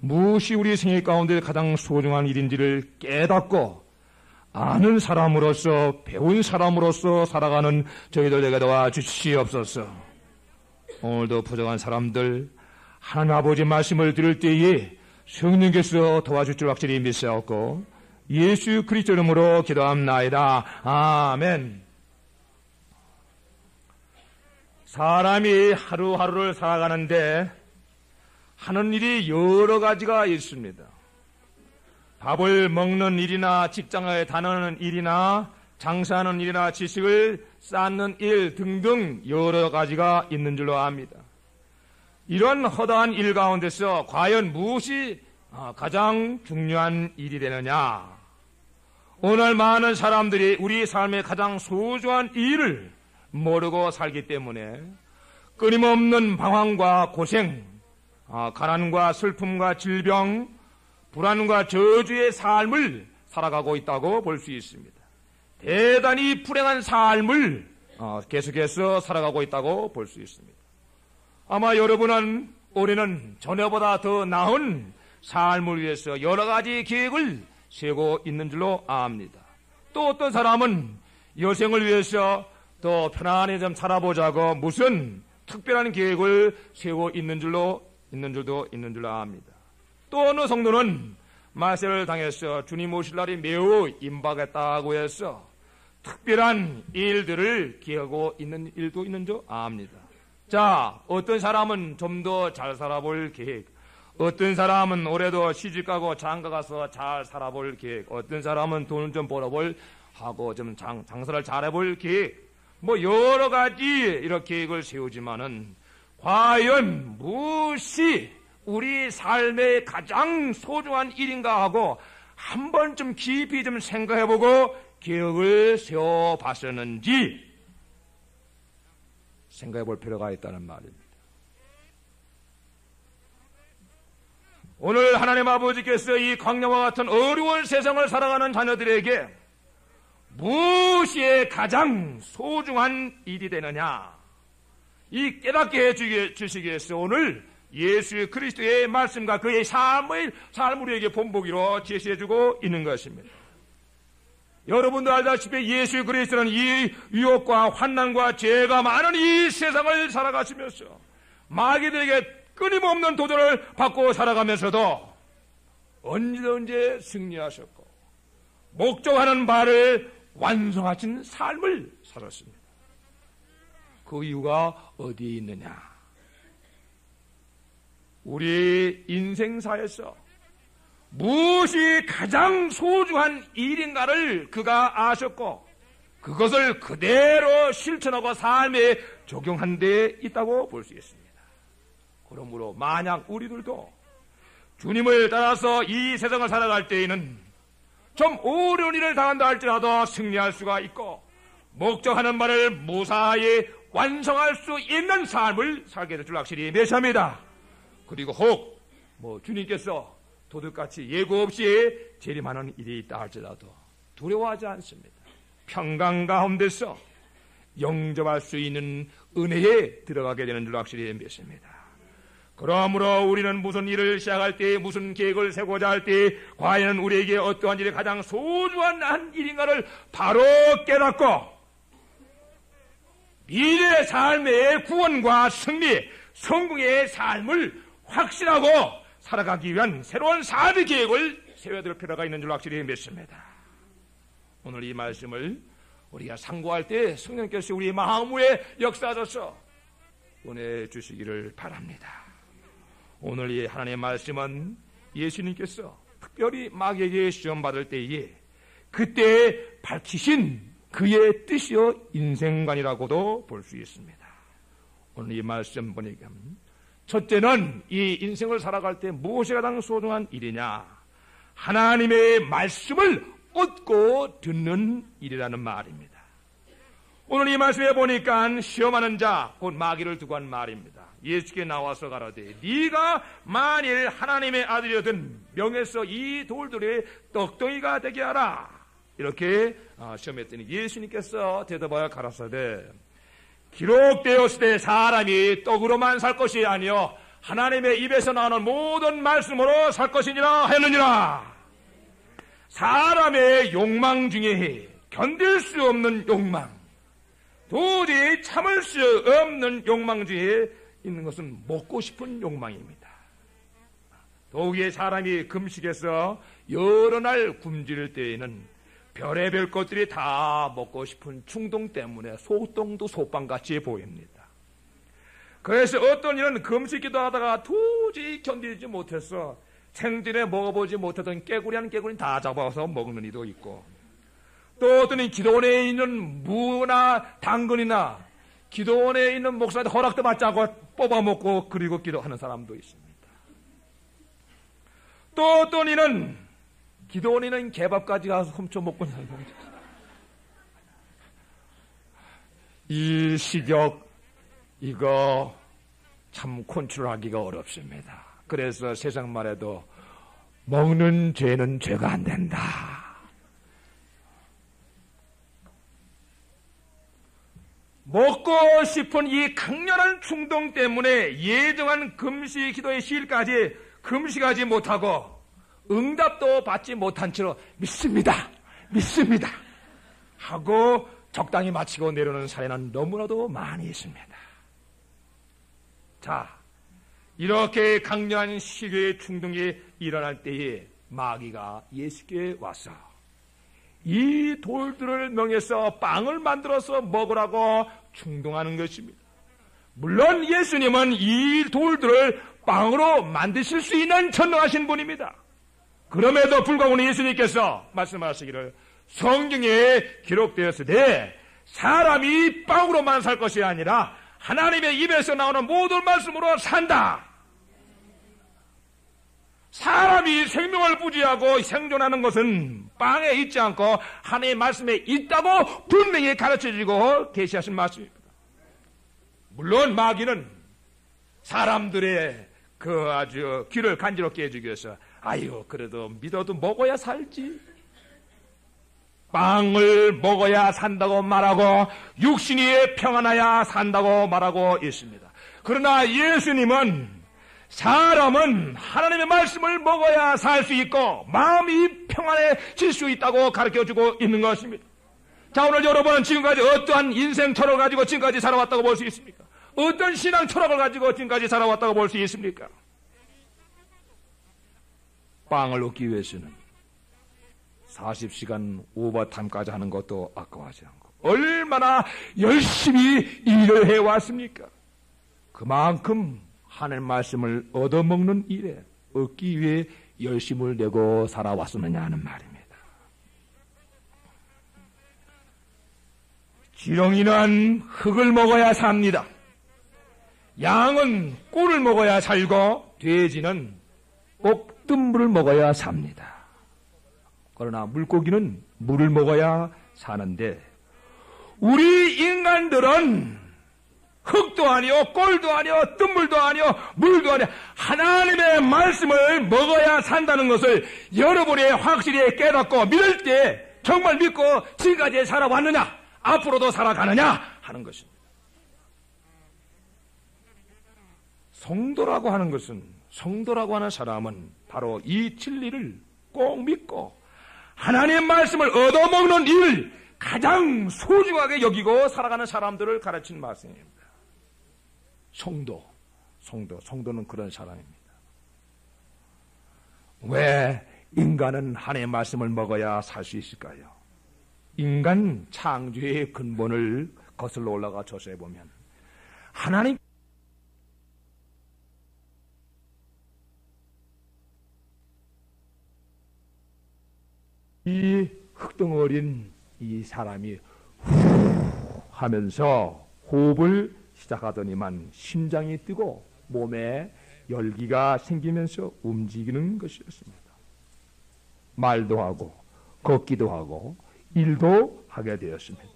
무엇이 우리 생애 가운데 가장 소중한 일인지를 깨닫고 아는 사람으로서 배운 사람으로서 살아가는 저희들에게 도와주시옵소서. 오늘도 부족한 사람들 하나님 아버지 말씀을 들을 때에 성령께서 도와줄 줄 확실히 믿사옵고 예수 그리스도 이름으로 기도합나이다. 아멘. 사람이 하루하루를 살아가는데 하는 일이 여러 가지가 있습니다. 밥을 먹는 일이나 직장에 다니는 일이나 장사하는 일이나 지식을 쌓는 일 등등 여러 가지가 있는 줄로 압니다. 이런 허다한 일 가운데서 과연 무엇이 가장 중요한 일이 되느냐? 오늘 많은 사람들이 우리 삶의 가장 소중한 일을 모르고 살기 때문에 끊임없는 방황과 고생, 가난과 슬픔과 질병, 불안과 저주의 삶을 살아가고 있다고 볼 수 있습니다. 대단히 불행한 삶을 계속해서 살아가고 있다고 볼 수 있습니다. 아마 여러분은 올해는 전에보다 더 나은 삶을 위해서 여러 가지 계획을 세우고 있는 줄로 압니다. 또 어떤 사람은 여생을 위해서 더 편안히 좀 살아보자고 무슨 특별한 계획을 세우고 있는 줄도 있는 줄로 압니다. 또 어느 성도는 마세를 당해서 주님 오실 날이 매우 임박했다고 해서 특별한 일들을 기하고 있는 일도 있는 줄 압니다. 자, 어떤 사람은 좀 더 잘 살아볼 계획, 어떤 사람은 올해도 시집가고 장가가서 잘 살아볼 계획, 어떤 사람은 돈을 좀 벌어볼 하고 좀 장사를 잘해볼 계획, 뭐 여러 가지 이렇게 계획을 세우지만은 과연 무엇이 우리 삶의 가장 소중한 일인가 하고 한 번쯤 깊이 좀 생각해보고 계획을 세워봤었는지 생각해볼 필요가 있다는 말입니다. 오늘 하나님 아버지께서 이 광야와 같은 어려운 세상을 살아가는 자녀들에게 무엇이 가장 소중한 일이 되느냐, 이 깨닫게 해주시기 위해서 오늘 예수 그리스도의 말씀과 그의 삶을 우리에게 본보기로 제시해주고 있는 것입니다. 여러분도 알다시피 예수 그리스도는 이 유혹과 환난과 죄가 많은 이 세상을 살아가시면서 마귀들에게 끊임없는 도전을 받고 살아가면서도 언제 승리하셨고 목적하는 바를 완성하신 삶을 살았습니다. 그 이유가 어디에 있느냐? 우리 인생사에서 무엇이 가장 소중한 일인가를 그가 아셨고 그것을 그대로 실천하고 삶에 적용한 데 있다고 볼 수 있습니다. 그러므로 만약 우리들도 주님을 따라서 이 세상을 살아갈 때에는 좀 어려운 일을 당한다 할지라도 승리할 수가 있고 목적하는 바를 무사히 완성할 수 있는 삶을 살게 될 줄 확실히 맹세합니다. 그리고 혹 주님께서 도둑같이 예고 없이 재림하는 일이 있다 할지라도 두려워하지 않습니다. 평강 가운데서 영접할 수 있는 은혜에 들어가게 되는 줄 확실히 믿습니다. 그러므로 우리는 무슨 일을 시작할 때, 무슨 계획을 세고자 할 때 과연 우리에게 어떠한 일이 가장 소중한 한 일인가를 바로 깨닫고 미래의 삶의 구원과 승리, 성공의 삶을 확신하고 살아가기 위한 새로운 삶의 계획을 세워야 될 필요가 있는 줄 확실히 믿습니다. 오늘 이 말씀을 우리가 상고할 때 성령께서 우리 마음 위에 역사하셔서 보내주시기를 바랍니다. 오늘 이 하나님의 말씀은 예수님께서 특별히 마귀에게 시험받을 때에 그때 밝히신 그의 뜻이요 인생관이라고도 볼 수 있습니다. 오늘 이 말씀 보니까 첫째는 이 인생을 살아갈 때 무엇이 가장 소중한 일이냐? 하나님의 말씀을 얻고 듣는 일이라는 말입니다. 오늘 이 말씀에 보니까 시험하는 자, 곧 마귀를 두고 한 말입니다. 예수께 나와서 가라되 네가 만일 하나님의 아들이거든 명에서 이 돌들의 떡덩이가 되게 하라. 이렇게 시험했더니 예수님께서 대답하여 가라사대 기록되었으되 사람이 떡으로만 살 것이 아니요 하나님의 입에서 나오는 모든 말씀으로 살 것이니라 하였느니라. 사람의 욕망 중에 견딜 수 없는 욕망, 도저히 참을 수 없는 욕망 중에 있는 것은 먹고 싶은 욕망입니다. 더욱이 사람이 금식해서 여러 날 굶주릴 때에는 별의별 것들이 다 먹고 싶은 충동 때문에 소똥도 소빵같이 보입니다. 그래서 어떤 이는 금식기도 하다가 도저히 견디지 못해서 생전에 먹어보지 못하던 깨구리 한 깨구리 다 잡아서 먹는 이도 있고, 또 어떤 기도원에 있는 무나 당근이나 기도원에 있는 목사한테 허락도 받지 않고 뽑아먹고 그리고 기도하는 사람도 있습니다. 또 어떤 이는 기도원에 있는 개밥까지 가서 훔쳐먹고 사는 사람도 있습니다. 이 식욕 이거 참 컨트롤하기가 어렵습니다. 그래서 세상 말에도 먹는 죄는 죄가 안 된다. 먹고 싶은 이 강렬한 충동 때문에 예정한 금식 기도의 시일까지 금식하지 못하고 응답도 받지 못한 채로 믿습니다 하고 적당히 마치고 내려오는 사례는 너무나도 많이 있습니다. 자, 이렇게 강렬한 시류의 충동이 일어날 때에 마귀가 예수께 와서 이 돌들을 명해서 빵을 만들어서 먹으라고 충동하는 것입니다. 물론 예수님은 이 돌들을 빵으로 만드실 수 있는 전능하신 분입니다. 그럼에도 불구하고 예수님께서 말씀하시기를 성경에 기록되었으되 사람이 빵으로만 살 것이 아니라 하나님의 입에서 나오는 모든 말씀으로 산다. 사람이 생명을 부지하고 생존하는 것은 빵에 있지 않고 하나님의 말씀에 있다고 분명히 가르쳐주고 계시하신 말씀입니다. 물론 마귀는 사람들의 그 아주 귀를 간지럽게 해주기 위해서 아유 그래도 믿어도 먹어야 살지, 빵을 먹어야 산다고 말하고 육신이 평안해야 산다고 말하고 있습니다. 그러나 예수님은 사람은 하나님의 말씀을 먹어야 살 수 있고 마음이 평안해질 수 있다고 가르쳐주고 있는 것입니다. 자, 오늘 여러분은 지금까지 어떠한 인생 철학을 가지고 지금까지 살아왔다고 볼 수 있습니까? 어떤 신앙 철학을 가지고 지금까지 살아왔다고 볼 수 있습니까? 빵을 얻기 위해서는 40시간 오버타임까지 하는 것도 아까워하지 않고 얼마나 열심히 일을 해왔습니까? 그만큼 하나님 말씀을 얻어먹는 일에 얻기 위해 열심을 내고 살아왔었느냐 하는 말입니다. 지렁이는 흙을 먹어야 삽니다. 양은 꿀을 먹어야 살고 돼지는 꼭 뜬물을 먹어야 삽니다. 그러나 물고기는 물을 먹어야 사는데 우리 인간들은 흙도 아니요 꿀도 아니요 뜬물도 아니요 물도 아니요 하나님의 말씀을 먹어야 산다는 것을 여러분이 확실히 깨닫고 믿을 때 정말 믿고 지금까지 살아왔느냐 앞으로도 살아가느냐 하는 것입니다. 성도라고 하는 것은 성도라고 하는 사람은 바로 이 진리를 꼭 믿고 하나님의 말씀을 얻어먹는 일 가장 소중하게 여기고 살아가는 사람들을 가르친 말씀입니다. 성도는 그런 사람입니다. 왜 인간은 하나님의 말씀을 먹어야 살 수 있을까요? 인간 창조의 근본을 거슬러 올라가 조사해 보면 하나님 이 흙덩어린 이 사람이 후 하면서 호흡을 시작하더니만 심장이 뛰고 몸에 열기가 생기면서 움직이는 것이었습니다. 말도 하고 걷기도 하고 일도 하게 되었습니다.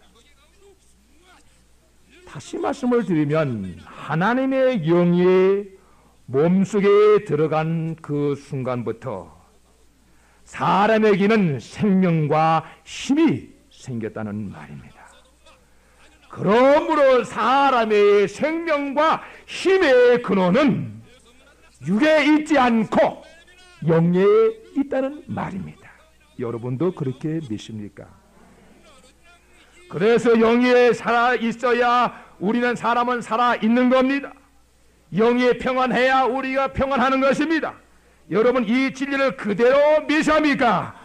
다시 말씀을 드리면 하나님의 영이 몸속에 들어간 그 순간부터 사람에게는 생명과 힘이 생겼다는 말입니다. 그러므로 사람의 생명과 힘의 근원은 육에 있지 않고 영에 있다는 말입니다. 여러분도 그렇게 믿습니까? 그래서 영에 살아 있어야 우리는 사람은 살아 있는 겁니다. 영이 평안해야 우리가 평안하는 것입니다. 여러분 이 진리를 그대로 믿습니까?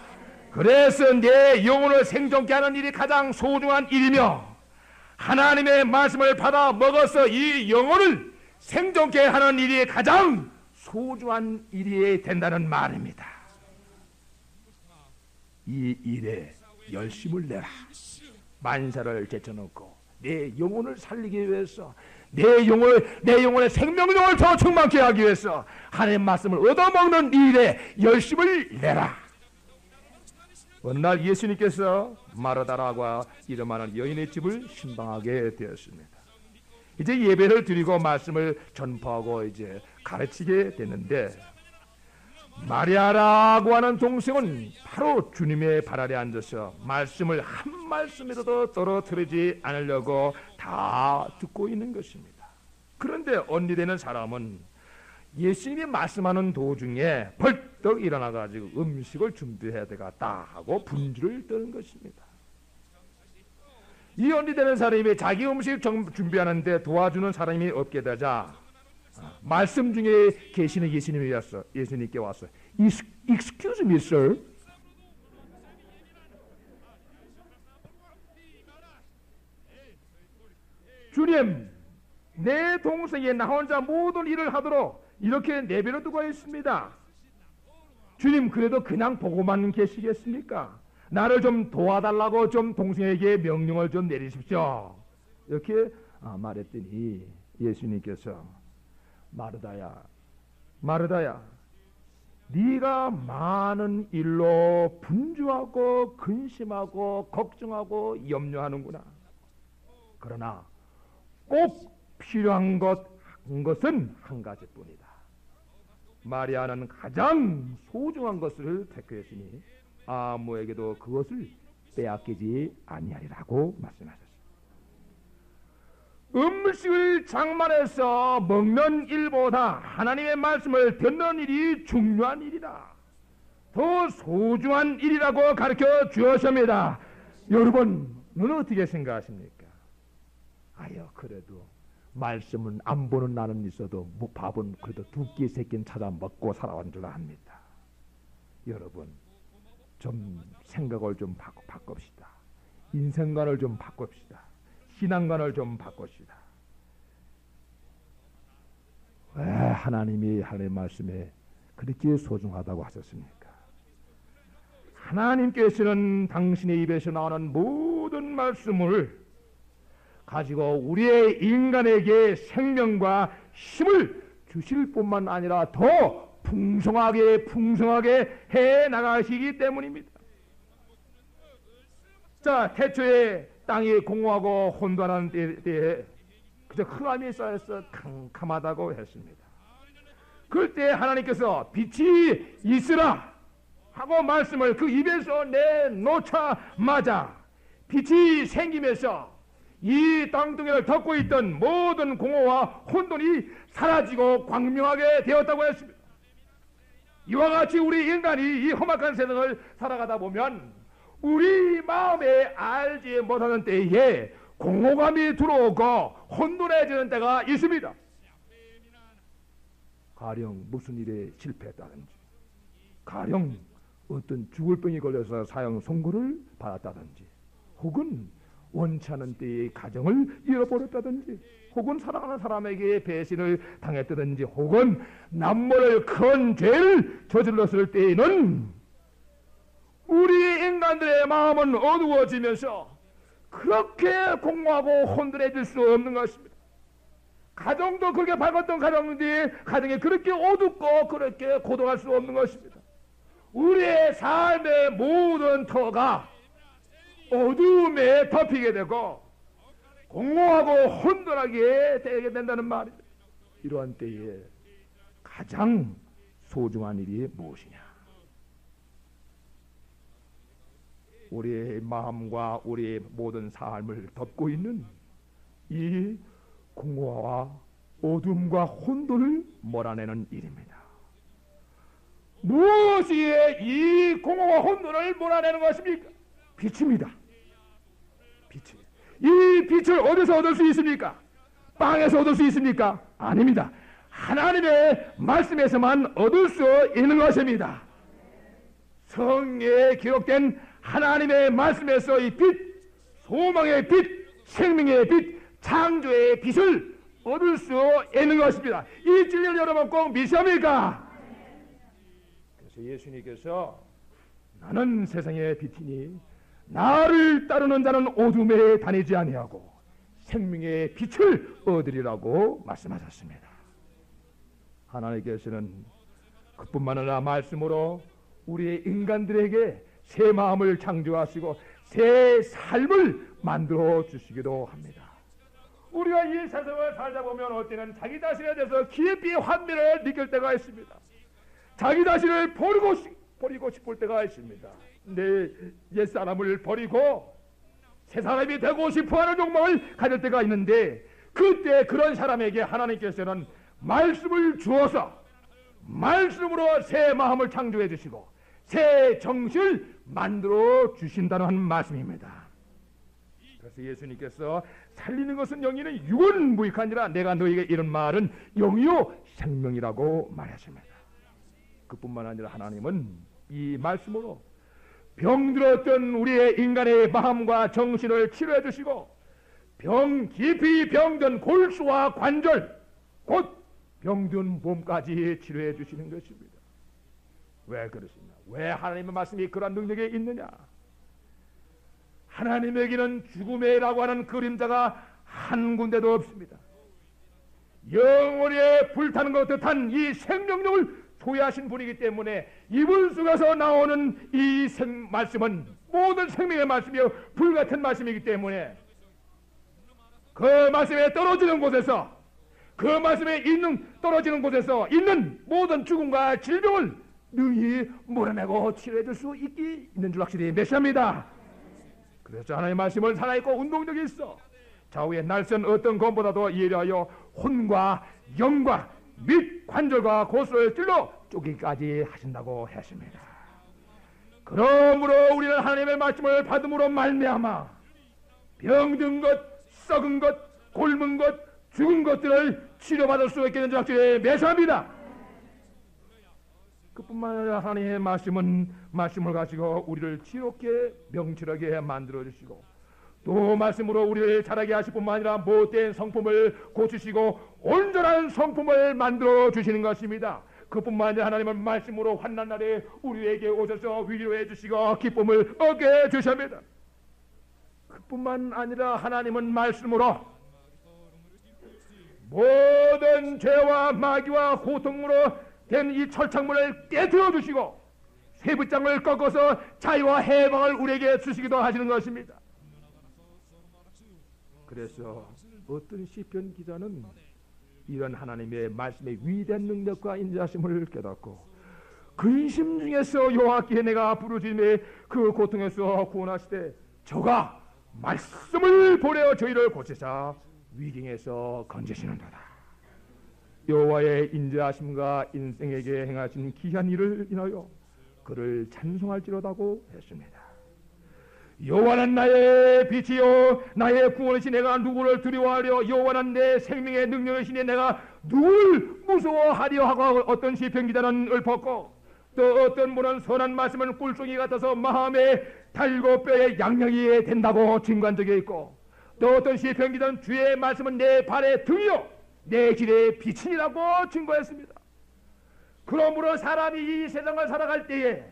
그래서 내 영혼을 생존케 하는 일이 가장 소중한 일이며 하나님의 말씀을 받아 먹어서 이 영혼을 생존케 하는 일이 가장 소중한 일이 된다는 말입니다. 이 일에 열심을 내라. 만사를 제쳐놓고 내 영혼을 살리기 위해서 내 영혼의 생명력을 더 충만케 하기 위해서 하나님의 말씀을 얻어먹는 일에 열심을 내라. 어느 날 예수님께서 마르다라고 이름하는 여인의 집을 신방하게 되었습니다. 이제 예배를 드리고 말씀을 전파하고 이제 가르치게 됐는데 마리아라고 하는 동생은 바로 주님의 발 아래 앉아서 말씀을 한 말씀이라도 떨어뜨리지 않으려고 다 듣고 있는 것입니다. 그런데 언니 되는 사람은 예수님이 말씀하는 도중에 벌떡 일어나가지고 음식을 준비해야 되겠다 하고 분주를 떠는 것입니다. 이 언니 되는 사람이 자기 음식 준비하는데 도와주는 사람이 없게 되자 말씀 중에 계시는 예수님께 와서 Excuse me, sir. 주님, 내 동생이 나 혼자 모든 일을 하도록 이렇게 내버려 두고 있습니다. 주님, 그래도 그냥 보고만 계시겠습니까? 나를 좀 도와달라고 좀 동생에게 명령을 좀 내리십시오. 이렇게 말했더니 예수님께서 마르다야, 네가 많은 일로 분주하고 근심하고 걱정하고 염려하는구나. 그러나 꼭 필요한 것은 한 가지뿐이다. 마리아는 가장 소중한 것을 택했으니 아무에게도 그것을 빼앗기지 아니하리라고 말씀하셨습니다. 음식을 장만해서 먹는 일보다 하나님의 말씀을 듣는 일이 중요한 일이다. 더 소중한 일이라고 가르쳐 주었습니다. 여러분, 너는 어떻게 생각하십니까? 그래도 말씀은 안 보는 나는 있어도 밥은 그래도 두 끼 세 끼는 찾아 먹고 살아온 줄 압니다. 여러분, 좀 생각을 좀 바꿉시다. 인생관을 좀 바꿉시다. 신앙관을 좀 바꿉시다. 왜 하나님이 하나님의 말씀에 그렇게 소중하다고 하셨습니까? 하나님께서는 당신의 입에서 나오는 모든 말씀을 가지고 우리의 인간에게 생명과 힘을 주실 뿐만 아니라 더 풍성하게 해 나가시기 때문입니다. 자, 태초에 땅이 공허하고 혼돈한 때에 그저 흑암이 쌓여서 캄캄하다고 했습니다. 그때 하나님께서 빛이 있으라 하고 말씀을 그 입에서 내놓자마자 빛이 생기면서 이 땅둥이를 덮고 있던 모든 공허와 혼돈이 사라지고 광명하게 되었다고 했습니다. 이와 같이 우리 인간이 이 험악한 세상을 살아가다 보면 우리 마음에 알지 못하는 때에 공허감이 들어오고 혼돈해지는 때가 있습니다. 가령 무슨 일에 실패했다든지, 가령 어떤 죽을 병이 걸려서 사형 선고를 받았다든지, 혹은 원치 않은 때에 가정을 잃어버렸다든지, 혹은 사랑하는 사람에게 배신을 당했다든지, 혹은 남모를 큰 죄를 저질렀을 때에는 우리 인간들의 마음은 어두워지면서 그렇게 공허하고 혼돈해질 수 없는 것입니다. 가정도 그렇게 밝았던 가정인데 가정이 그렇게 어둡고 그렇게 고독할 수 없는 것입니다. 우리의 삶의 모든 터가 어두움에 덮이게 되고 공허하고 혼돈하게 되게 된다는 말입니다. 이러한 때에 가장 소중한 일이 무엇이냐? 우리의 마음과 우리의 모든 삶을 덮고 있는 이 공허와 어둠과 혼돈을 몰아내는 일입니다. 무엇이 이 공허와 혼돈을 몰아내는 것입니까? 빛입니다. 빛이. 이 빛을 어디서 얻을 수 있습니까? 빵에서 얻을 수 있습니까? 아닙니다. 하나님의 말씀에서만 얻을 수 있는 것입니다. 성경에 기록된 하나님의 말씀에서 이 빛, 소망의 빛, 생명의 빛, 창조의 빛을 얻을 수 있는 것입니다. 이 진리를 여러분 꼭 믿습니까? 그래서 예수님께서 나는 세상의 빛이니 나를 따르는 자는 어둠에 다니지 아니하고 생명의 빛을 얻으리라고 말씀하셨습니다. 하나님께서는 그뿐만 아니라 말씀으로 우리 인간들에게 새 마음을 창조하시고 새 삶을 만들어 주시기도 합니다. 우리가 이 세상을 살다 보면 어때는 자기 자신에 대해서 깊이 환멸을 느낄 때가 있습니다. 자기 자신을 버리고 싶을 때가 있습니다. 내 옛사람을 버리고 새 사람이 되고 싶어하는 욕망을 가질 때가 있는데, 그때 그런 사람에게 하나님께서는 말씀을 주어서 말씀으로 새 마음을 창조해 주시고 새 정신을 만들어 주신다는 말씀입니다. 그래서 예수님께서 살리는 것은 영이는 육은 무익하니라 내가 너에게 이런 말은 영이요 생명이라고 말하십니다. 그뿐만 아니라 하나님은 이 말씀으로 병들었던 우리의 인간의 마음과 정신을 치료해 주시고 깊이 병든 골수와 관절 곧 병든 몸까지 치료해 주시는 것입니다. 왜 그러시냐? 왜 하나님의 말씀이 그러한 능력에 있느냐? 하나님에게는 죽음이라고 하는 그림자가 한 군데도 없습니다. 영원히 불타는 것 같은 이 생명력을 소유하신 분이기 때문에 이분 속에서 나오는 이 말씀은 모든 생명의 말씀이요 불같은 말씀이기 때문에 그 말씀에 떨어지는 곳에서 그 말씀에 떨어지는 곳에서 있는 모든 죽음과 질병을 능히 몰아내고 치료해 줄 수 있는 줄 확실히 메시아입니다. 그래서 하나님의 말씀은 살아있고 운동력이 있어 좌우의 날선 어떤 것보다도 예리하여 혼과 영과 및 관절과 고수를 찔러 쪼개기까지 하신다고 하십니다. 그러므로 우리는 하나님의 말씀을 받음으로 말미암아 병든 것, 썩은 것, 곪은 것, 죽은 것들을 치료받을 수 있게 되는 줄 메시아입니다. 그뿐만 아니라 하나님의 말씀을 가지고 우리를 지롭게 명철하게 만들어 주시고 또 말씀으로 우리를 자라게 하실 뿐만 아니라 못된 성품을 고치시고 온전한 성품을 만들어 주시는 것입니다. 그뿐만 아니라 하나님은 말씀으로 환난 날에 우리에게 오셔서 위로해 주시고 기쁨을 얻게 해 주십니다. 그뿐만 아니라 하나님은 말씀으로 모든 죄와 마귀와 고통으로 된 이 철창문을 깨뜨려 주시고 쇠붙장을 꺾어서 자유와 해방을 우리에게 주시기도 하시는 것입니다. 그래서 어떤 시편 기자는 이런 하나님의 말씀의 위대한 능력과 인자심을 깨닫고 근심 중에서 여호와께 내가 부르짖음에 그 고통에서 구원하시되 저가 말씀을 보내어 저희를 고치사 위경에서 건지시는도다. 여호와의 인자하심과 인생에게 행하신 귀한 일을 인하여 그를 찬송할지로다고 했습니다. 여호와는 나의 빛이요 나의 구원이시니 내가 누구를 두려워하려 여호와는 내 생명의 능력이시니 내가 누구를 무서워하려 하고 어떤 시편 기자는 읊었고 또 어떤 분은 선한 말씀은 꿀송이 같아서 마음에 달고 뼈에 양양이 된다고 증거한 적이 있고 또 어떤 시편 기자는 주의 말씀은 내 발의 등이요 내 길의 빛이라고 증거했습니다. 그러므로 사람이 이 세상을 살아갈 때에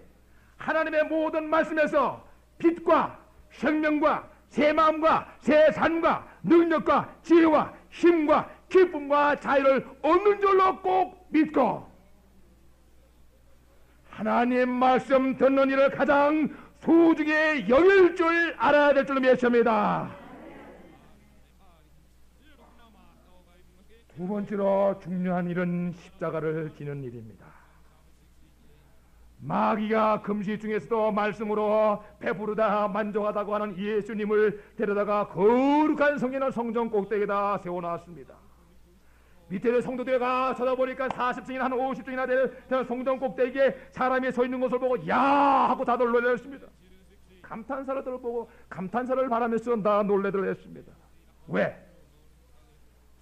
하나님의 모든 말씀에서 빛과 생명과 새 마음과 새 삶과 능력과 지혜와 힘과 기쁨과 자유를 얻는 줄로 꼭 믿고 하나님 말씀 듣는 일을 가장 소중히 여길 줄 알아야 될 줄로 믿습니다. 두 번째로 중요한 일은 십자가를 지는 일입니다. 마귀가 금식 중에서도 말씀으로 배부르다 만족하다고 하는 예수님을 데려다가 거룩한 성전을 성전 꼭대기에다 세워놨습니다. 밑에 성도들가 쳐다보니까 40층이나 한 50층이나 되는 성전 꼭대기에 사람이 서 있는 것을 보고 야 하고 다들 놀랐습니다. 감탄사를 들어보고 감탄사를 바라면서 다 놀래들 했습니다. 왜?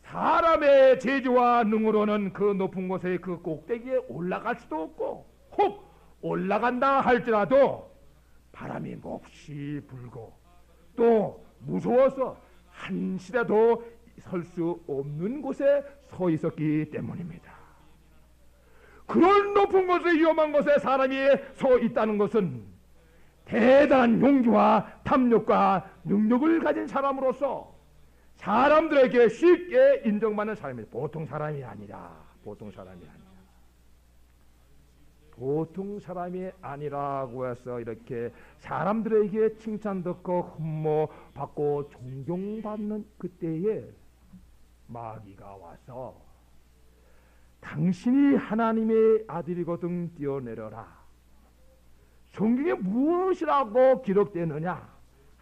사람의 재주와 능으로는 그 높은 곳에 그 꼭대기에 올라갈 수도 없고 혹 올라간다 할지라도 바람이 몹시 불고 또 무서워서 한시라도 설 수 없는 곳에 서 있었기 때문입니다. 그런 높은 곳에 위험한 곳에 사람이 서 있다는 것은 대단한 용기와 탐욕과 능력을 가진 사람으로서 사람들에게 쉽게 인정받는 사람입니다. 보통 사람이 아니라 보통 사람이 아니라고 해서 이렇게 사람들에게 칭찬 듣고 흠모받고 존경받는 그때에 마귀가 와서 당신이 하나님의 아들이거든 뛰어내려라. 성경에 무엇이라고 기록되느냐?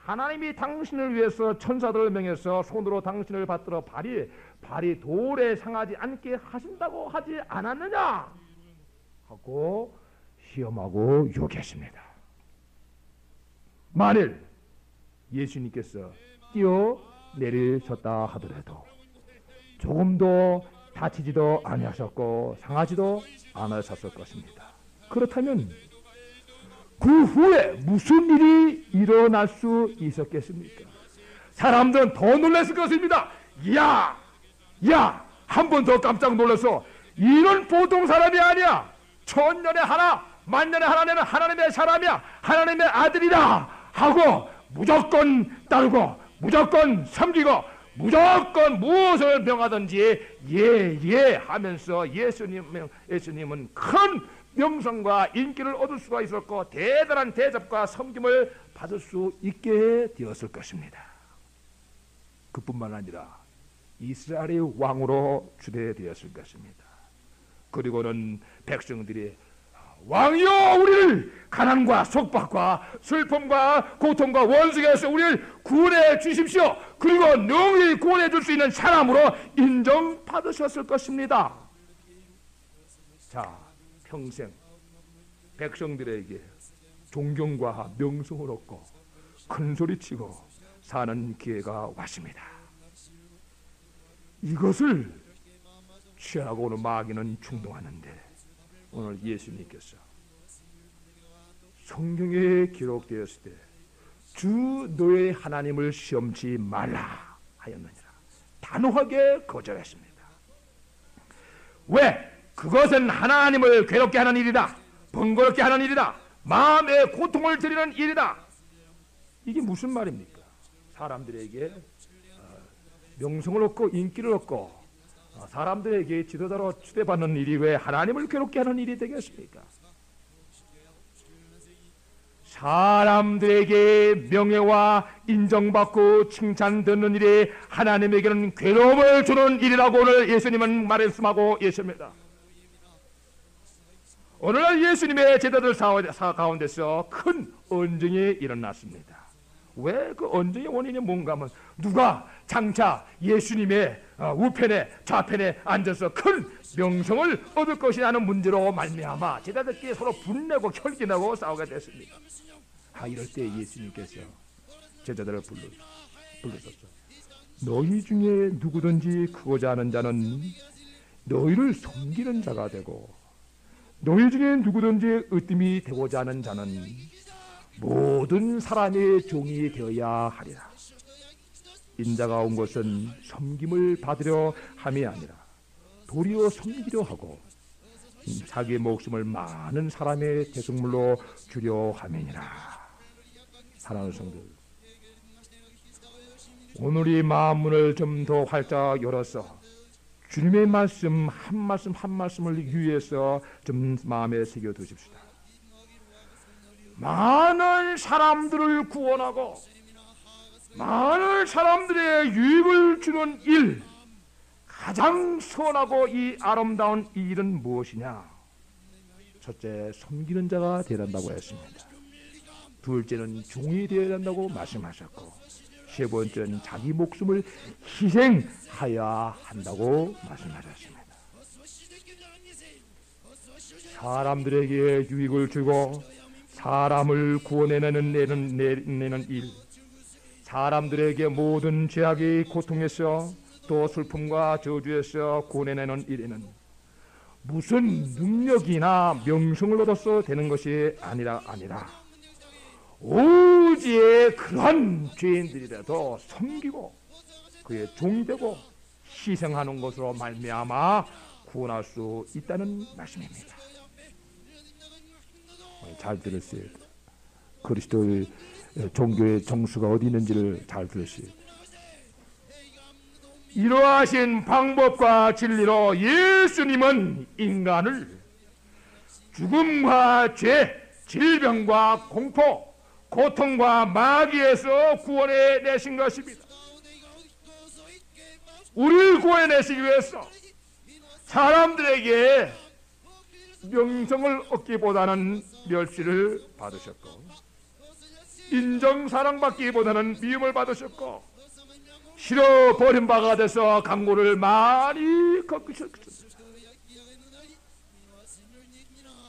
하나님이 당신을 위해서 천사들을 명해서 손으로 당신을 받들어 발이 돌에 상하지 않게 하신다고 하지 않았느냐? 하고 시험하고 욕했습니다. 만일 예수님께서 뛰어 내리셨다 하더라도 조금도 다치지도 아니하셨고 상하지도 않으셨을 것입니다. 그렇다면 그 후에 무슨 일이 일어날 수 있었겠습니까? 사람들은 더 놀랐을 것입니다. 야, 한 번 더 깜짝 놀라서 이런 보통 사람이 아니야. 천년에 하나, 만년에 하나는 하나님의 사람이야. 하나님의 아들이다 하고 무조건 따르고 무조건 섬기고 무조건 무엇을 명하든지 예 하면서 예수님은 큰 명성과 인기를 얻을 수가 있었고 대단한 대접과 섬김을 받을 수 있게 되었을 것입니다. 그뿐만 아니라 이스라엘의 왕으로 주대되었을 것입니다. 그리고는 백성들이 왕이여 우리를 가난과 속박과 슬픔과 고통과 원수에서 우리를 구원해 주십시오. 그리고 능히 구원해 줄 수 있는 사람으로 인정받으셨을 것입니다. 자, 평생 백성들에게 존경과 명성을 얻고 큰소리치고 사는 기회가 왔습니다. 이것을 취하고 오는 마귀는 충동하는데 오늘 예수님께서 성경에 기록되었을 때 주 너의 하나님을 시험치 말라 하였느니라 단호하게 거절했습니다. 왜? 그것은 하나님을 괴롭게 하는 일이다. 번거롭게 하는 일이다. 마음에 고통을 드리는 일이다. 이게 무슨 말입니까? 사람들에게 명성을 얻고 인기를 얻고 사람들에게 지도자로 추대받는 일이 왜 하나님을 괴롭게 하는 일이 되겠습니까? 사람들에게 명예와 인정받고 칭찬 듣는 일이 하나님에게는 괴로움을 주는 일이라고 오늘 예수님은 말씀하고 계십니다. 오늘날 예수님의 제자들 가운데서 큰 언쟁이 일어났습니다. 왜 그 언쟁의 원인이 뭔가 하면 누가 장차 예수님의 우편에 좌편에 앉아서 큰 명성을 얻을 것이냐는 문제로 말미암아 제자들끼리 서로 분내고 혈기내고 싸우게 됐습니다. 이럴 때 예수님께서 제자들을 불러셨죠. 너희 중에 누구든지 크고자 하는 자는 너희를 섬기는 자가 되고 너희 중에 누구든지 으뜸이 되고자 하는 자는 모든 사람의 종이 되어야 하리라. 인자가 온 것은 섬김을 받으려 함이 아니라 도리어 섬기려 하고 자기 목숨을 많은 사람의 대속물로 주려 함이니라. 사랑하는 성도, 오늘 이 마음문을 좀 더 활짝 열어서 주님의 말씀 한 말씀을 위해서 좀 마음에 새겨 두십시다. 많은 사람들을 구원하고 많은 사람들의 유익을 주는 일, 가장 선하고 이 아름다운 이 일은 무엇이냐? 첫째, 섬기는 자가 되어야 한다고 했습니다. 둘째는 종이 되어야 한다고 말씀하셨고, 세 번째는 자기 목숨을 희생하여야 한다고 말씀하셨습니다. 사람들에게 유익을 주고 사람을 구원해내는 일, 사람들에게 모든 죄악의 고통에서 또 슬픔과 저주에서 구원해내는 일에는 무슨 능력이나 명성을 얻어서 되는 것이 아니라 오직 그런 죄인들이라도 섬기고 그의 종이 되고 희생하는 것으로 말미암아 구원할 수 있다는 말씀입니다. 잘 들으세요. 그리스도의 종교의 정수가 어디 있는지를 잘 들으세요. 이러하신 방법과 진리로 예수님은 인간을 죽음과 죄, 질병과 공포, 고통과 마귀에서 구원해 내신 것입니다. 우리를 구원해내시기 위해서 사람들에게 명성을 얻기보다는 멸시를 받으셨고 인정 사랑받기보다는 미움을 받으셨고 싫어 버림바가 돼서 강고를 많이 겪으셨습니다.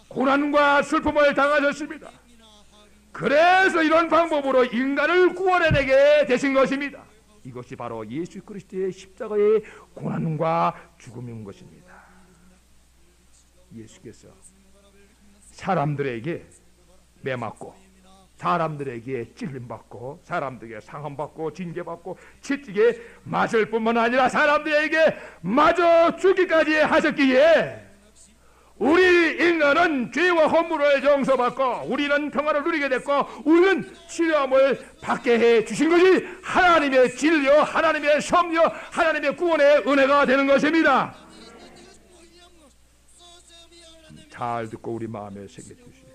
고난과 슬픔을 당하셨습니다. 그래서 이런 방법으로 인간을 구원해내게 되신 것입니다. 이것이 바로 예수 그리스도의 십자가의 고난과 죽음인 것입니다. 예수께서 사람들에게 매맞고 사람들에게 찔림받고 사람들에게 상함받고 징계받고 채찍에 맞을 뿐만 아니라 사람들에게 맞아 죽기까지 하셨기에 우리 인간은 죄와 허물을 용서받고 우리는 평화를 누리게 됐고 우리는 치료함을 받게 해 주신 것이 하나님의 진리, 하나님의 섭리, 하나님의 구원의 은혜가 되는 것입니다. 잘 듣고 우리 마음에 새겨주시오.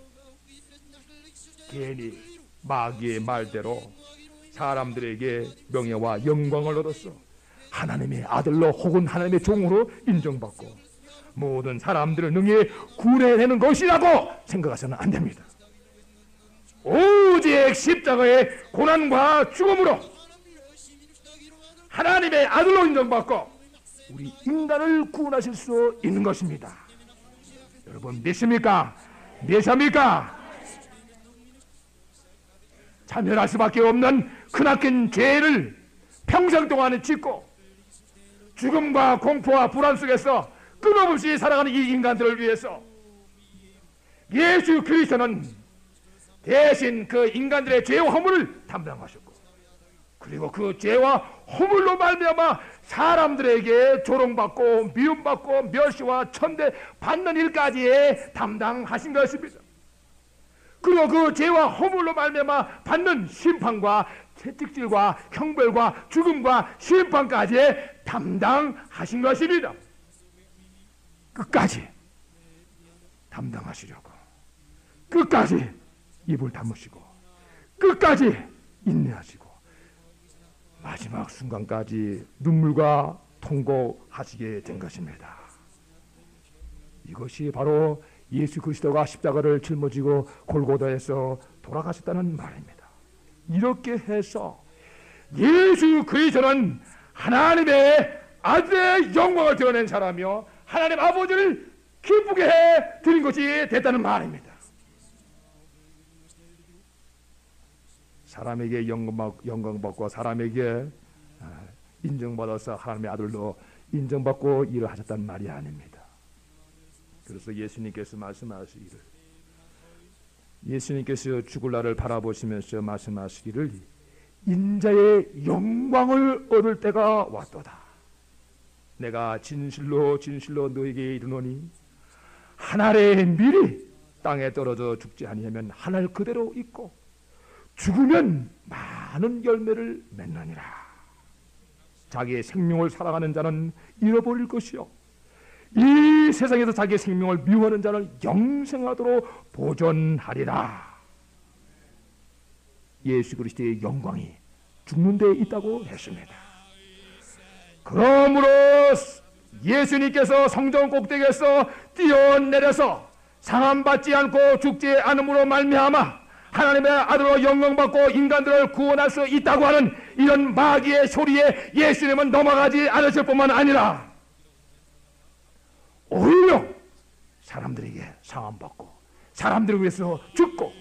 괜히 마귀의 말대로 사람들에게 명예와 영광을 얻었어 하나님의 아들로 혹은 하나님의 종으로 인정받고 모든 사람들을 능히 구원해내는 것이라고 생각하서는 안 됩니다. 오직 십자가의 고난과 죽음으로 하나님의 아들로 인정받고 우리 인간을 구원하실 수 있는 것입니다. 여러분 믿습니까? 믿습니까? 참여할 수밖에 없는 크나큰 죄를 평생 동안 짓고 죽음과 공포와 불안 속에서 끊임없이 살아가는 이 인간들을 위해서 예수 그리스도는 대신 그 인간들의 죄와 허물을 담당하셨고 그리고 그 죄와 허물로 말미암아 사람들에게 조롱받고 미움받고 멸시와 천대 받는 일까지 담당하신 것입니다. 그리고 그 죄와 허물로 말미암아 받는 심판과 채찍질과 형벌과 죽음과 심판까지 담당하신 것입니다. 끝까지 담당하시려고 끝까지 입을 다무시고 끝까지 인내하시고 마지막 순간까지 눈물과 통곡하시게 된 것입니다. 이것이 바로 예수 그리스도가 십자가를 짊어지고 골고다에서 돌아가셨다는 말입니다. 이렇게 해서 예수 그리스도는 하나님의 아들의 영광을 드러낸 사람이요 하나님 아버지를 기쁘게 해 드린 것이 됐다는 말입니다. 사람에게 영광받고 사람에게 인정받아서 하나님의 아들로 인정받고 일을 하셨다는 말이 아닙니다. 그래서 예수님께서 말씀하시기를 예수님께서 죽을 날을 바라보시면서 말씀하시기를 인자의 영광을 얻을 때가 왔도다. 내가 진실로 진실로 너에게 이르노니 한 알의 밀이 땅에 떨어져 죽지 아니하면 한 알 그대로 있고 죽으면 많은 열매를 맺느니라. 자기의 생명을 사랑하는 자는 잃어버릴 것이요 이 세상에서 자기의 생명을 미워하는 자는 영생하도록 보존하리라. 예수 그리스도의 영광이 죽는 데 있다고 했습니다. 그러므로 예수님께서 성전 꼭대기에서 뛰어내려서 상함받지 않고 죽지 않음으로 말미암아 하나님의 아들로 영광받고 인간들을 구원할 수 있다고 하는 이런 마귀의 소리에 예수님은 넘어가지 않으실 뿐만 아니라 오히려 사람들에게 상함받고 사람들을 위해서 죽고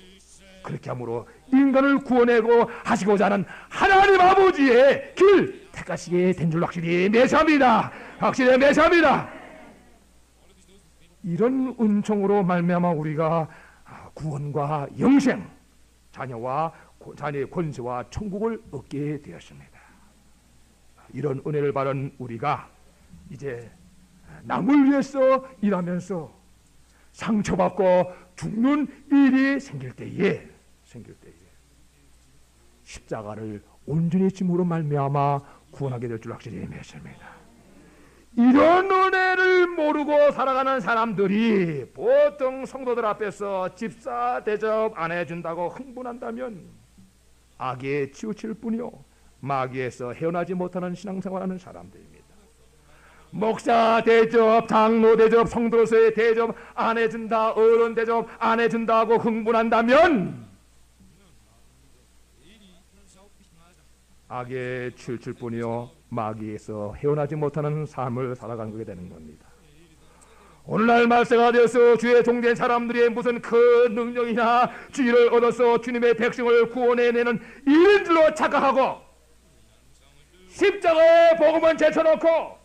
그렇게 함으로 인간을 구원하고 하시고자 하는 하나님 아버지의 길 택하시게 된 줄 확실히 매사합니다. 확실히 매사합니다. 이런 은총으로 말미암아 우리가 구원과 영생, 자녀의 권세와 천국을 얻게 되었습니다. 이런 은혜를 받은 우리가 이제 남을 위해서 일하면서 상처받고 죽는 일이 생길 때에 십자가를 온전히 짐으로 말미암아 구원하게 될 줄 확실히 믿습니다. 이런 은혜를 모르고 살아가는 사람들이 보통 성도들 앞에서 집사 대접 안 해준다고 흥분한다면 악에 치우칠 뿐이요 마귀에서 헤어나지 못하는 신앙생활하는 사람들입니다. 목사 대접, 장로 대접, 성도로서의 대접 안 해준다, 어른 대접 안 해준다고 흥분한다면 악에 치우칠 뿐이요 마귀에서 헤어나지 못하는 삶을 살아가는 것이 되는 겁니다. 오늘날 말세가 되어서 주의 종된 사람들이 무슨 큰 능력이나 지위를 얻어서 주님의 백성을 구원해내는 일인 줄로 착각하고 십자가의 복음은 제쳐놓고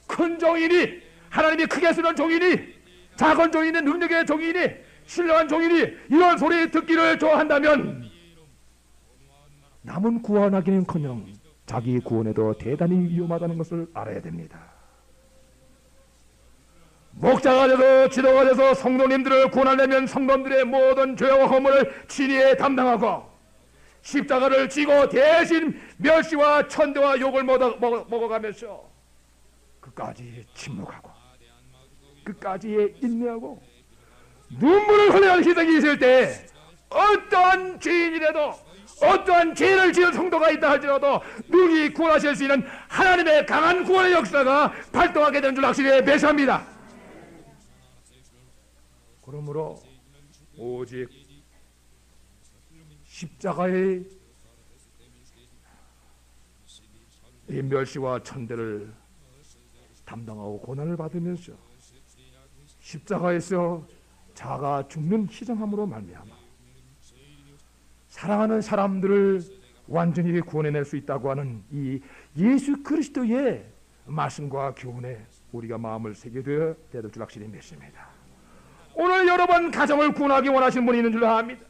큰 종이니 하나님이 크게 쓰는 종이니 작은 종이니 능력의 종이니 신령한 종이니 이런 소리 듣기를 좋아한다면 남은 구원하기는커녕 자기 구원에도 대단히 위험하다는 것을 알아야 됩니다. 목자가 돼서 지도가 돼서 성도님들을 구원하려면 성도님들의 모든 죄와 허물을 친히 담당하고 십자가를 지고 대신 멸시와 천대와 욕을 먹어가면서 끝까지 침묵하고 끝까지 인내하고 눈물을 흘려야 할 희생이 있을 때 어떠한 죄인이라도 어떠한 죄를 지은 성도가 있다 할지라도 능히 구원하실 수 있는 하나님의 강한 구원의 역사가 발동하게 되는 줄 확실히 맹세합니다. 그러므로 오직 십자가의 이 멸시와 천대를 담당하고 고난을 받으면서 십자가에서 자가 죽는 희생함으로 말미암아 사랑하는 사람들을 완전히 구원해낼 수 있다고 하는 이 예수 그리스도의 말씀과 교훈에 우리가 마음을 새겨둬야 될 줄 확실히 믿습니다. 오늘 여러분 가정을 구원하기 원하시는 분이 있는 줄 압니다.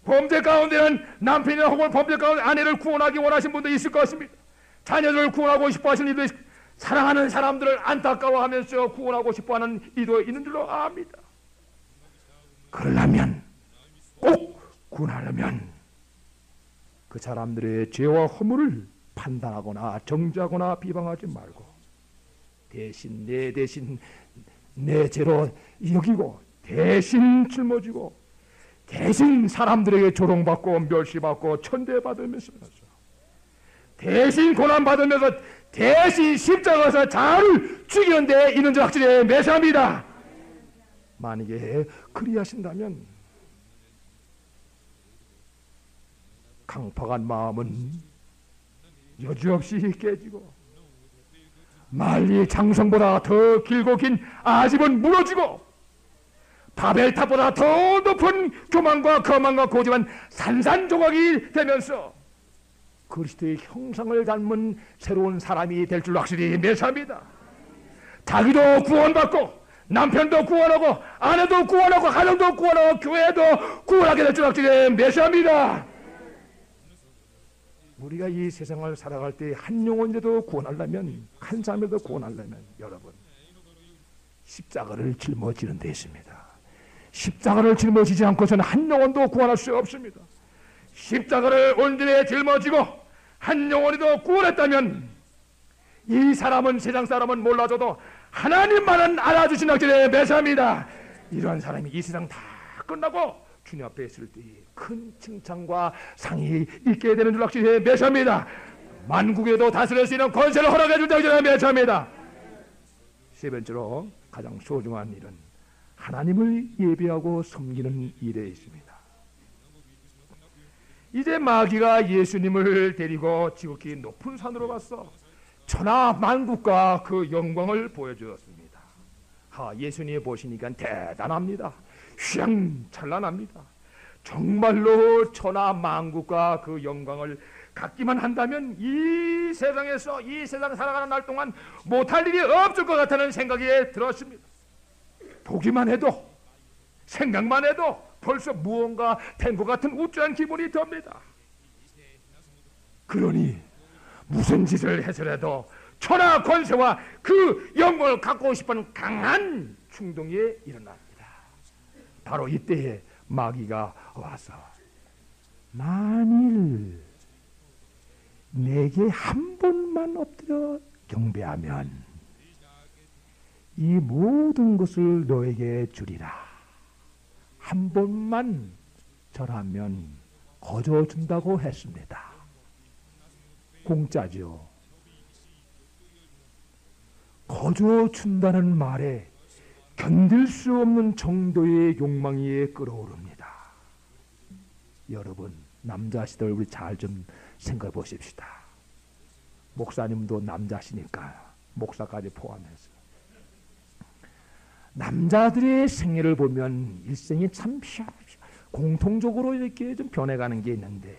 범죄 가운데는 남편이나 혹은 범죄 가운데 아내를 구원하기 원하시는 분도 있을 것입니다. 자녀를 구원하고 싶어 하시는 이도 사랑하는 사람들을 안타까워하면서 구원하고 싶어하는 이도 있는 줄로 압니다. 그러려면 꼭 구원하려면 그 사람들의 죄와 허물을 판단하거나 정죄하거나 비방하지 말고 대신 내 죄로 여기고 대신 짊어지고 대신 사람들에게 조롱받고 멸시받고 천대받으면서 대신 고난받으면서 대신 십자가에서 자를 죽이는 데 있는 줄 확실히 맹세합니다. 만약에 그리하신다면 강팍한 마음은 여지없이 깨지고 만리 장성보다 더 길고 긴 아집은 무너지고 바벨탑보다 더 높은 교만과 거만과 고집한 산산조각이 되면서 그리스도의 형상을 닮은 새로운 사람이 될 줄 확실히 맹세합니다. 자기도 구원받고 남편도 구원하고 아내도 구원하고 가정도 구원하고 교회도 구원하게 될 줄 확실히 맹세합니다. 우리가 이 세상을 살아갈 때 한 영혼이라도 구원하려면 한 사람이라도 구원하려면 여러분 십자가를 짊어지는 데 있습니다. 십자가를 짊어지지 않고서는 한 영혼도 구원할 수 없습니다. 십자가를 온전히 짊어지고 한 영혼이도 구원했다면 이 사람은 세상 사람은 몰라줘도 하나님만은 알아주신 확실히 맹세합니다. 이러한 사람이 이 세상 다 끝나고 주님 앞에 있을 때 큰 칭찬과 상이 있게 되는 줄 확실히 맹세합니다. 만국에도 다스릴 수 있는 권세를 허락해 줄 줄 맹세합니다. 세 번째로 가장 소중한 일은 하나님을 예배하고 섬기는 일에 있습니다. 이제 마귀가 예수님을 데리고 지극히 높은 산으로 가서 천하 만국과 그 영광을 보여주었습니다. 예수님 보시니까 대단합니다. 휘황찬란합니다. 정말로 천하 만국과 그 영광을 갖기만 한다면 이 세상에서 이 세상 살아가는 날 동안 못할 일이 없을 것 같다는 생각이 들었습니다. 보기만 해도 생각만 해도 벌써 무언가 된 것 같은 우쭐한 기분이 듭니다. 그러니 무슨 짓을 해서라도 천하 권세와 그 영광을 갖고 싶은 강한 충동이 일어납니다. 바로 이때에 마귀가 와서 만일 내게 한 번만 엎드려 경배하면 이 모든 것을 너에게 주리라. 한 번만 절하면 거저 준다고 했습니다. 공짜죠. 거저 준다는 말에 견딜 수 없는 정도의 욕망이 끌어오릅니다. 여러분 남자시들 우리 잘 좀 생각해 보십시다. 목사님도 남자시니까 목사까지 포함해서 남자들의 생애를 보면 일생이 참 공통적으로 이렇게 좀 변해가는 게 있는데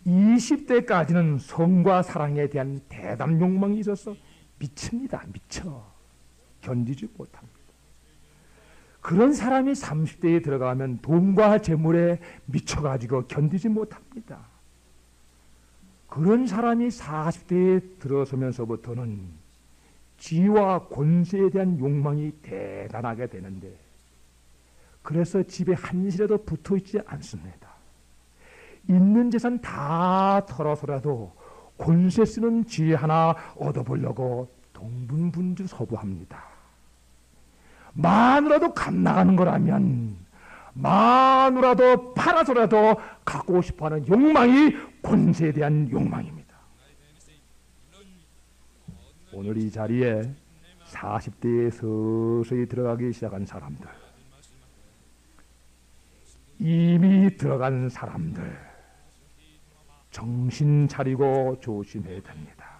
20대까지는 성과 사랑에 대한 대단한 욕망이 있어서 미칩니다. 미쳐. 견디지 못합니다. 그런 사람이 30대에 들어가면 돈과 재물에 미쳐가지고 견디지 못합니다. 그런 사람이 40대에 들어서면서부터는 지위와 권세에 대한 욕망이 대단하게 되는데, 그래서 집에 한시라도 붙어있지 않습니다. 있는 재산 다 털어서라도 권세 쓰는 지위 하나 얻어보려고 동분분주서부합니다. 마누라도 값 나가는 거라면 마누라도 팔아서라도 갖고 싶어하는 욕망이 권세에 대한 욕망입니다. 오늘 이 자리에 40대에 서서히 들어가기 시작한 사람들, 이미 들어간 사람들, 정신 차리고 조심해야 됩니다.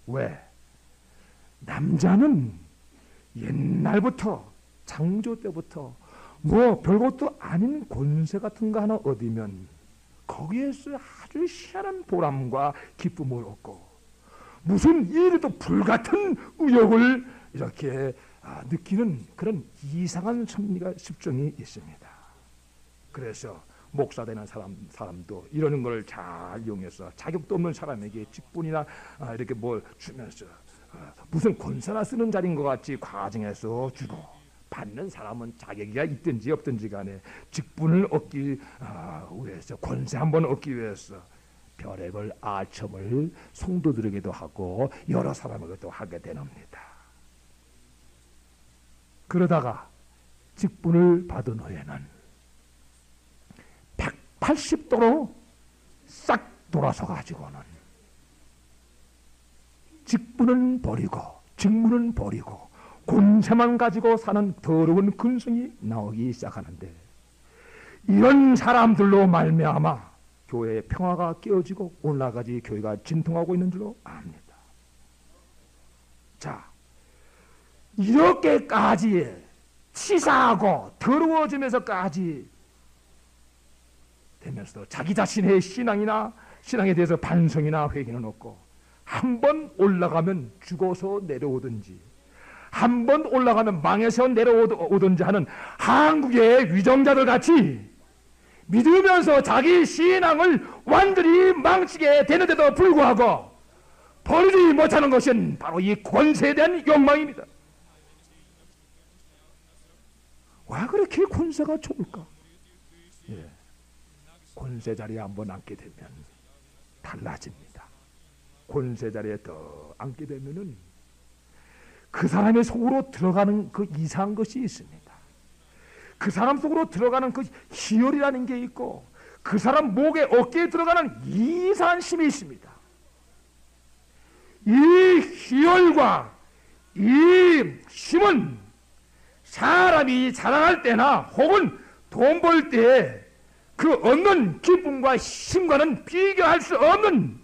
왜? 남자는 옛날부터, 창조 때부터 뭐 별것도 아닌 권세 같은 거 하나 얻으면 거기에서 아주 희한한 보람과 기쁨을 얻고, 무슨 이래도 불같은 의욕을 이렇게 느끼는 그런 이상한 심리가 습성이 있습니다. 그래서 목사 되는 사람도 이러는 걸 잘 이용해서 자격도 없는 사람에게 직분이나 이렇게 뭘 주면서 무슨 권세나 쓰는 자리인 것 같이 과정해서 주고, 받는 사람은 자격이 있든지 없든지 간에 직분을 얻기 위해서, 권세 한번 얻기 위해서 별의별 아첨을 성도들에게도 하고 여러 사람에게도 하게 되옵니다. 그러다가 직분을 받은 후에는 180도로 싹 돌아서 가지고는 직분은 버리고 직무는 버리고 권세만 가지고 사는 더러운 근성이 나오기 시작하는데, 이런 사람들로 말미암아 교회의 평화가 깨어지고 오늘날까지 교회가 진통하고 있는 줄로 압니다. 자, 이렇게까지 치사하고 더러워지면서까지 되면서도 자기 자신의 신앙에 대해서 반성이나 회개는 없고, 한 번 올라가면 죽어서 내려오든지 한 번 올라가면 망해서 내려오든지 하는 한국의 위정자들 같이 믿으면서 자기 신앙을 완전히 망치게 되는데도 불구하고 버리지 못하는 것은 바로 이 권세에 대한 욕망입니다. 왜 그렇게 권세가 좋을까? 예. 권세 자리에 한번 앉게 되면 달라집니다. 권세 자리에 더 앉게 되면은 그 사람의 속으로 들어가는 그 이상한 것이 있습니다. 그 사람 속으로 들어가는 그 희열이라는 게 있고, 그 사람 목에 어깨에 들어가는 이상한 힘이 있습니다. 이 희열과 이 힘은 사람이 자랑할 때나 혹은 돈 벌 때 그 얻는 기쁨과 힘과는 비교할 수 없는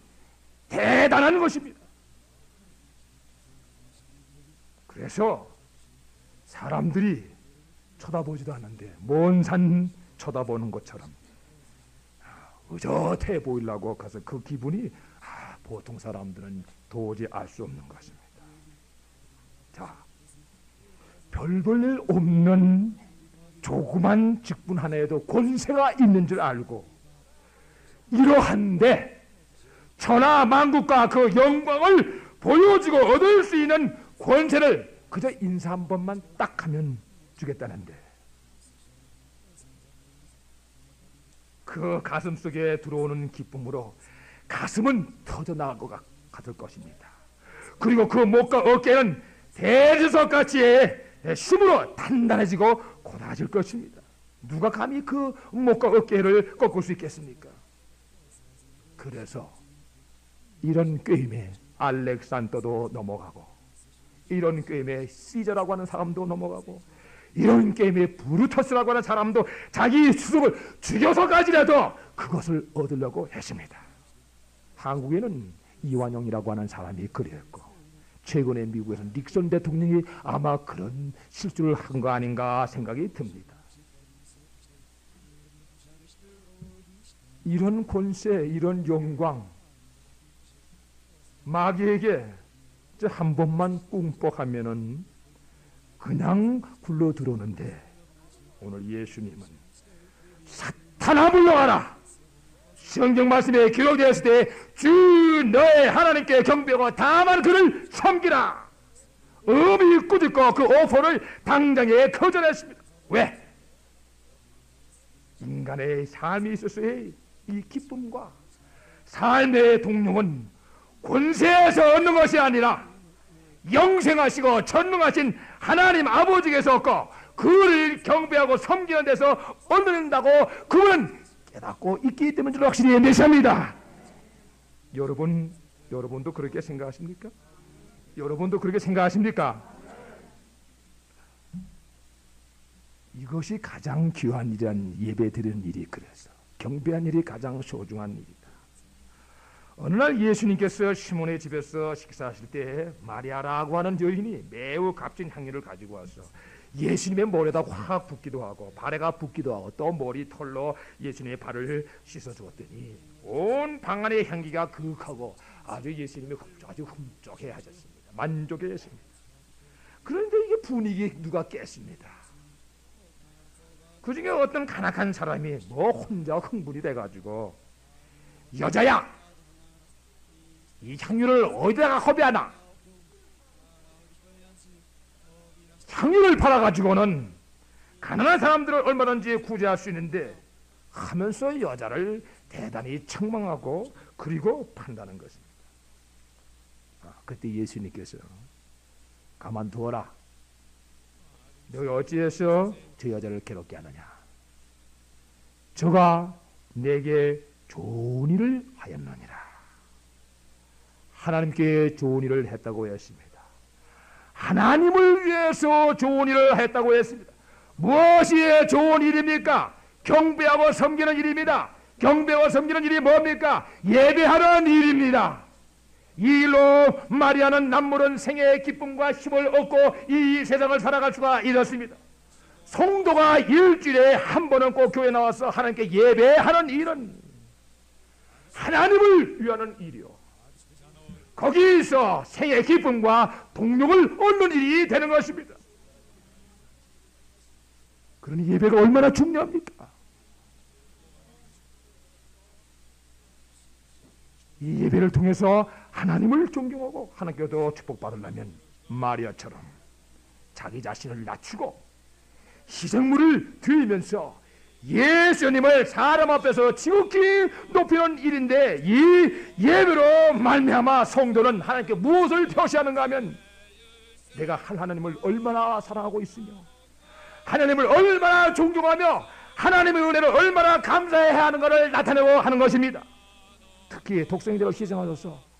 대단한 것입니다. 그래서 사람들이 쳐다보지도 않는데 먼 산 쳐다보는 것처럼 의젓해 보이려고 가서 그 기분이 보통 사람들은 도저히 알 수 없는 것입니다. 자, 별 볼 일 없는 조그만 직분 하나에도 권세가 있는 줄 알고, 이러한데 천하 만국과 그 영광을 보여주고 얻을 수 있는 권세를 그저 인사 한 번만 딱 하면 주겠다는데, 그 가슴 속에 들어오는 기쁨으로 가슴은 터져나갈 것 같을 것입니다. 그리고 그 목과 어깨는 대리석같이 힘으로 단단해지고 고나질 것입니다. 누가 감히 그 목과 어깨를 꺾을 수 있겠습니까? 그래서 이런 꾀임에 알렉산더도 넘어가고, 이런 꾀임에 시저라고 하는 사람도 넘어가고, 이런 게임에 브루터스라고 하는 사람도 자기 스스로를 죽여서까지라도 그것을 얻으려고 했습니다. 한국에는 이완용이라고 하는 사람이 그랬고, 최근에 미국에서 닉슨 대통령이 아마 그런 실수를 한 거 아닌가 생각이 듭니다. 이런 권세, 이런 영광 마귀에게 한 번만 꿍뻑하면은 그냥 굴러 들어오는데, 오늘 예수님은 사탄아 물러가라, 성경 말씀에 기록되었을 때 주 너의 하나님께 경배하고 다만 그를 섬기라, 엄히 꾸짖고 그 오포를 당장에 거절했습니다. 왜? 인간의 삶이 있어서의 이 기쁨과 삶의 동력은 권세에서 얻는 것이 아니라 영생하시고 전능하신 하나님 아버지께서 얻고 그를 경배하고 섬기는 데서 얻는다고 그분은 깨닫고 있기 때문인 줄 확실히 믿습니다. 여러분도 그렇게 생각하십니까? 여러분도 그렇게 생각하십니까? 이것이 가장 귀한 일이란, 예배 드리는 일이 그래서 경배한 일이 가장 소중한 일이다. 어느 날 예수님께서 시몬의 집에서 식사하실 때 마리아라고 하는 여인이 매우 값진 향유를 가지고 와서 예수님의 머리에다 확 붓기도 하고 발에가 붓기도 하고 또 머리 털로 예수님의 발을 씻어주었더니 온 방 안의 향기가 그윽하고 아주 예수님이 아주 흠족해 하셨습니다. 만족해 하셨습니다. 그런데 이게 분위기 누가 깼습니다. 그 중에 어떤 간악한 사람이 혼자 흥분이 돼가지고, 여자야, 이 향유를 어디다가 허비하나? 향유를 팔아가지고는 가난한 사람들을 얼마든지 구제할 수 있는데 하면서 여자를 대단히 책망하고 그리고 판다는 것입니다. 그때 예수님께서 가만두어라, 너희 어찌해서 저 여자를 괴롭게 하느냐? 저가 내게 좋은 일을 하였느니라. 하나님께 좋은 일을 했다고 했습니다. 하나님을 위해서 좋은 일을 했다고 했습니다. 무엇이 좋은 일입니까? 경배하고 섬기는 일입니다. 경배하고 섬기는 일이 뭡니까? 예배하는 일입니다. 이 일로 마리아는 남모른 생애의 기쁨과 힘을 얻고 이 세상을 살아갈 수가 있었습니다. 성도가 일주일에 한 번은 꼭 교회에 나와서 하나님께 예배하는 일은 하나님을 위하는 일이요, 거기서 생애의 기쁨과 동력을 얻는 일이 되는 것입니다. 그러니 예배가 얼마나 중요합니까? 이 예배를 통해서 하나님을 존경하고 하나님께도 축복받으려면 마리아처럼 자기 자신을 낮추고 희생물을 드리면서 예수님을 사람 앞에서 지극히 높이는 일인데, 이 예배로 말미암아 성도는 하나님께 무엇을 표시하는가 하면 내가 하나님을 얼마나 사랑하고 있으며 하나님을 얼마나 존경하며 하나님의 은혜를 얼마나 감사해야 하는가를 나타내고 하는 것입니다. 특히 독생자를 희생하셔서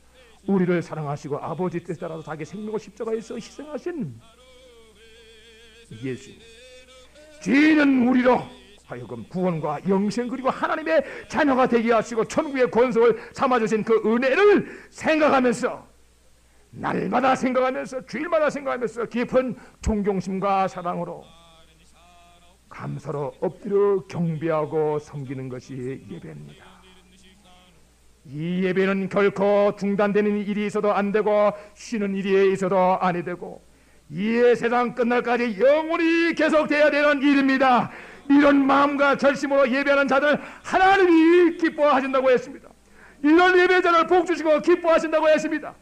우리를 사랑하시고 아버지 뜻에 따라서 자기 생명을 십자가에서 희생하신 예수, 죄인은 우리로 하여금 구원과 영생 그리고 하나님의 자녀가 되게 하시고 천국의 권속을 삼아주신 그 은혜를 생각하면서, 날마다 생각하면서, 주일마다 생각하면서 깊은 존경심과 사랑으로 감사로 엎드려 경배하고 섬기는 것이 예배입니다. 이 예배는 결코 중단되는 일이 있어도 안 되고 쉬는 일이 있어도 아니 되고 이 세상 끝날까지 영원히 계속돼야 되는 일입니다. 이런 마음과 결심으로 예배하는 자들 하나님이 기뻐하신다고 했습니다. 이런 예배자를 복주시고 기뻐하신다고 했습니다.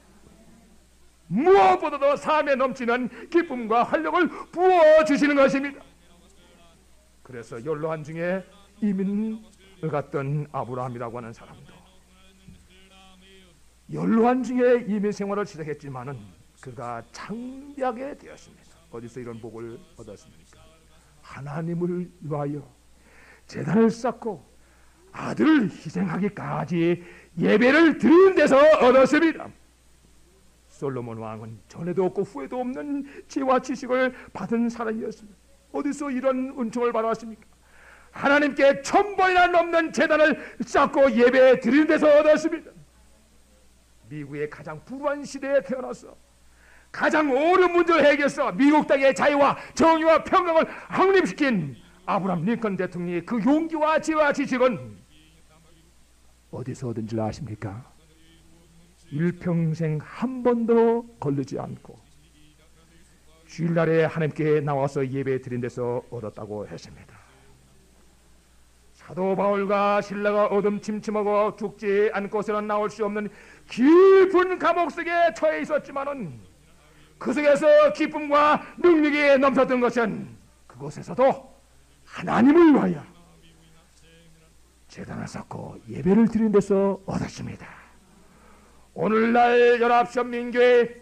무엇보다도 삶에 넘치는 기쁨과 활력을 부어주시는 것입니다. 그래서 연로한 중에 이민을 갔던 아브라함이라고 하는 사람도 연로한 중에 이민 생활을 시작했지만은 그가 창대하게 되었습니다. 어디서 이런 복을 얻었습니까? 하나님을 위하여 제단을 쌓고 아들을 희생하기까지 예배를 드리는 데서 얻었습니다. 솔로몬 왕은 전에도 없고 후에도 없는 지혜와 지식을 받은 사람이었습니다. 어디서 이런 은총을 받았습니까? 하나님께 1000번이나 넘는 제단을 쌓고 예배 드리는 데서 얻었습니다. 미국의 가장 불우한 시대에 태어나서 가장 어려운 문제를 해결해서 미국 땅의 자유와 정의와 평강을 확립시킨 아브라함 링컨 대통령의 그 용기와 지혜와 지식은 어디서 얻은 줄 아십니까? 일평생 한 번도 걸르지 않고 주일날에 하나님께 나와서 예배 드린 데서 얻었다고 했습니다. 사도 바울과 실라가 어둠 침침하고 죽지 않고서는 나올 수 없는 깊은 감옥 속에 처해 있었지만은 그 속에서 기쁨과 능력이 넘쳤던 것은 그곳에서도 하나님을 위하여 제단을 쌓고 예배를 드린 데서 얻었습니다. 오늘날 연합선민교회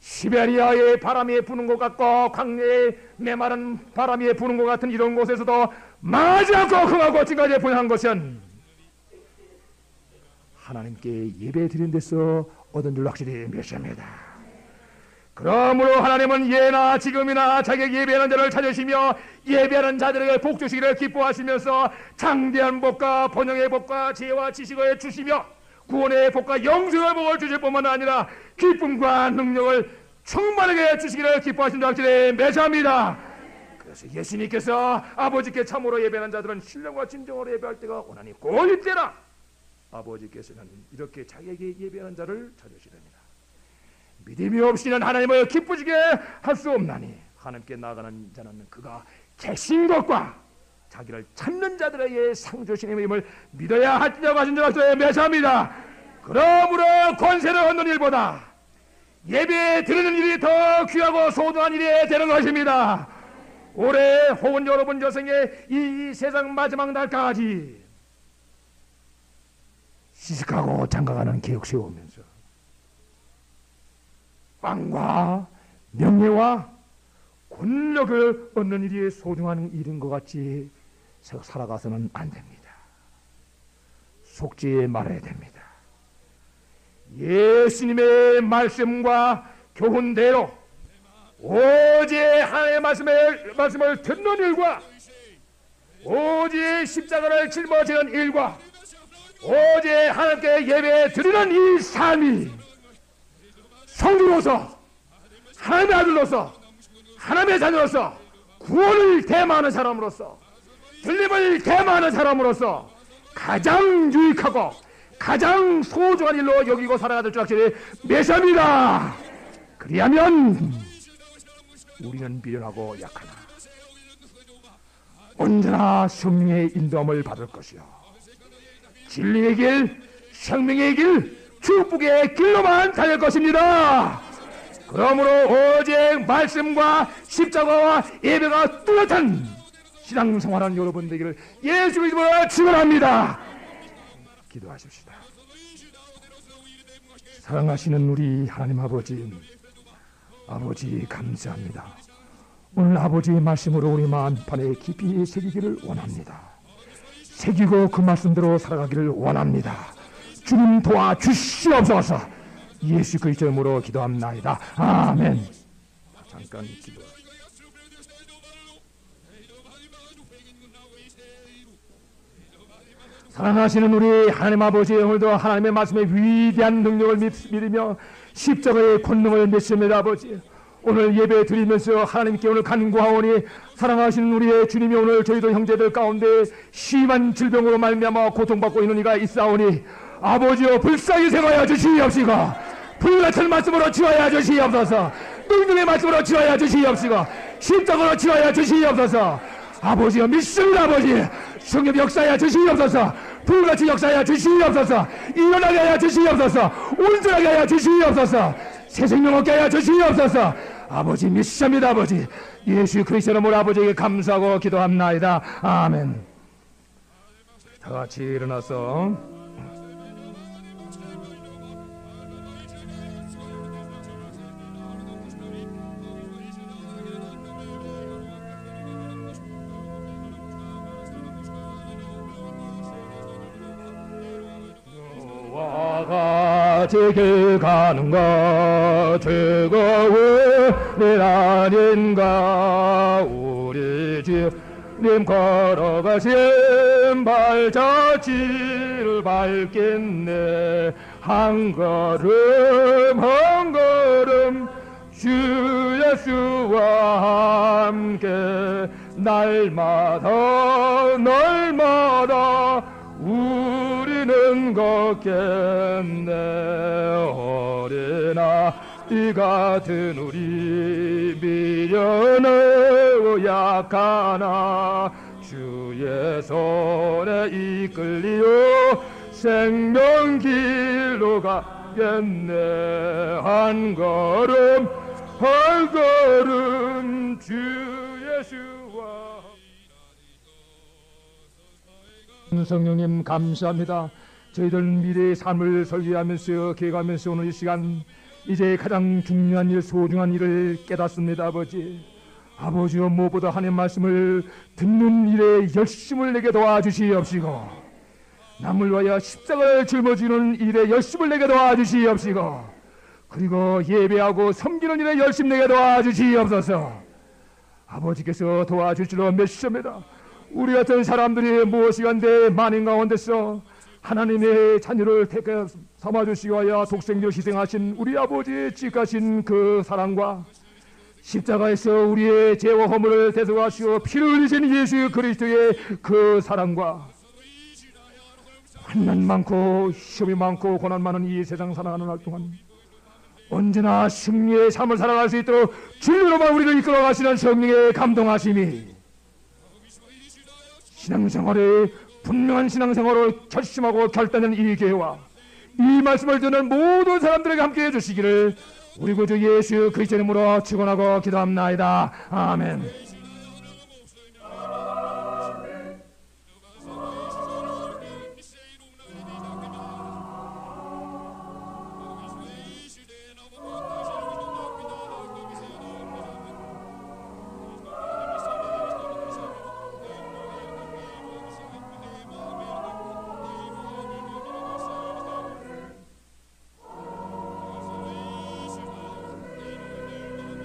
시베리아의 바람이 부는 것 같고 광야의 메마른 바람이 부는 것 같은 이런 곳에서도 마지 않고 흥하고 지금까지 분양한 것은 하나님께 예배 드린 데서 얻은 줄 확실히 믿습니다. 그러므로 하나님은 예나 지금이나 자기 예배하는 자를 찾으시며 예배하는 자들에게 복 주시기를 기뻐하시면서 장대한 복과 번영의 복과 지혜와 지식을 주시며 구원의 복과 영생의 복을 주실 뿐만 아니라 기쁨과 능력을 충만하게 주시기를 기뻐하신 줄 확실히 매사합니다. 그래서 예수님께서 아버지께 참으로 예배하는 자들은 신령과 진정으로 예배할 때가 오나니 곧 이때라. 아버지께서는 이렇게 자기에게 예배하는 자를 찾으시렵니다. 믿음이 없이는 하나님을 기쁘시게 할 수 없나니 하나님께 나아가는 자는 그가 계신 것과 자기를 찾는 자들에게 상 주시는 힘을 믿어야 할지라고 하신 줄 알고 매사합니다. 그러므로 권세를 얻는 일보다 예배 드리는 일이 더 귀하고 소중한 일이 되는 것입니다. 올해 혹은 여러분 여생에 이 세상 마지막 날까지 시식하고 장가가는 계획 세우면서 빵과 명예와 권력을 얻는 일이 소중한 일인 것 같이 살아가서는 안 됩니다. 속지 말아야 됩니다. 예수님의 말씀과 교훈대로 오직 하나님의 말씀을 듣는 일과 오직 십자가를 짊어지는 일과 오직 하나님께 예배 드리는 이 삶이 성도로서 하나님의 아들로서 하나님의 자녀로서 구원을 대마하는 사람으로서 들림을 대마하는 사람으로서 가장 유익하고 가장 소중한 일로 여기고 살아야 될 줄 확실히 매사합니다. 그리하면 우리는 미련하고 약하나 언제나 성령의 인도함을 받을 것이요 진리의 길, 생명의 길, 축복의 길로만 달릴 것입니다. 그러므로 오직 말씀과 십자가와 예배가 뚜렷한 신앙생활하는 여러분 되기를 예수 이름으로 축원합니다. 기도하십시다. 사랑하시는 우리 하나님 아버지, 아버지 감사합니다. 오늘 아버지의 말씀으로 우리 마음판에 깊이 새기기를 원합니다. 새기고 그 말씀대로 살아가기를 원합니다. 주님 도와주시옵소서. 예수 그리스도 이름으로 기도합나이다. 아멘. 잠깐 기도. 사랑하시는 우리 하나님 아버지, 오늘도 하나님의 말씀의 위대한 능력을 믿으며 십자가의 권능을 믿습니다. 아버지, 오늘 예배 드리면서 하나님께 오늘 간구하오니 사랑하시는 우리의 주님이 오늘 저희도 형제들 가운데 심한 질병으로 말미암아 고통받고 있는 이가 있사오니 아버지여 불쌍히 생하여 주시옵시고 불같은 말씀으로 치워야 주시옵소서. 능력의 말씀으로 치워야 주시옵시고 십자가로 치워야 주시옵소서. 아버지여 믿습니다. 아버지 성령 역사하여 주시옵소서. 불같이 역사하여 주시옵소서. 일어나게 하여 주시옵소서. 온전하게 하여 주시옵소서. 새 생명 얻게 하여 주시옵소서. 아버지 믿습니다. 아버지 예수 그리스도 이름으로 아버지에게 감사하고 기도합나이다. 아멘. 다 같이 일어나서 같이 길 가는 것 즐거운 일 아닌가. 우리 주님 걸어가신 발자취를 밟겠네. 한 걸음 한 걸음 주 예수와 함께 날마다 날마다 우리는 참 걷겠네. 어린아 이 같은 우리 미련을 약하나 주의 손에 이끌리어 생명길로 가겠네. 한 걸음 한 걸음 주 예수와. 성령님 감사합니다. 저희들 미래의 삶을 설계하면서 계획하면서 오늘 이 시간 이제 가장 중요한 일, 소중한 일을 깨닫습니다. 아버지여, 무엇보다 하나님 말씀을 듣는 일에 열심을 내게 도와주시옵시고, 남을 위하여 십자가를 짊어지는 일에 열심을 내게 도와주시옵시고, 그리고 예배하고 섬기는 일에 열심 내게 도와주시옵소서. 아버지께서 도와줄 줄로 믿습니다. 우리 같은 사람들이 무엇이간데 만인 가운데서 하나님의 자녀를 택해 삼아주시기 위하여 독생자로 희생하신 우리 아버지의 지극하신 그 사랑과 십자가에서 우리의 죄와 허물을 대속하시고 피를 흘리신 예수 그리스도의 그 사랑과 환난 많고 시험이 많고 고난 많은 이 세상 살아가는 날 동안 언제나 승리의 삶을 살아갈 수 있도록 진리로만 우리를 이끌어가시는 성령의 감동하심이 신앙생활에 분명한 신앙생활을 결심하고 결단한 이 교회와 이 말씀을 듣는 모든 사람들에게 함께 해주시기를 우리 구주 예수 그리스도 이름으로 축원하고 기도합나이다. 아멘.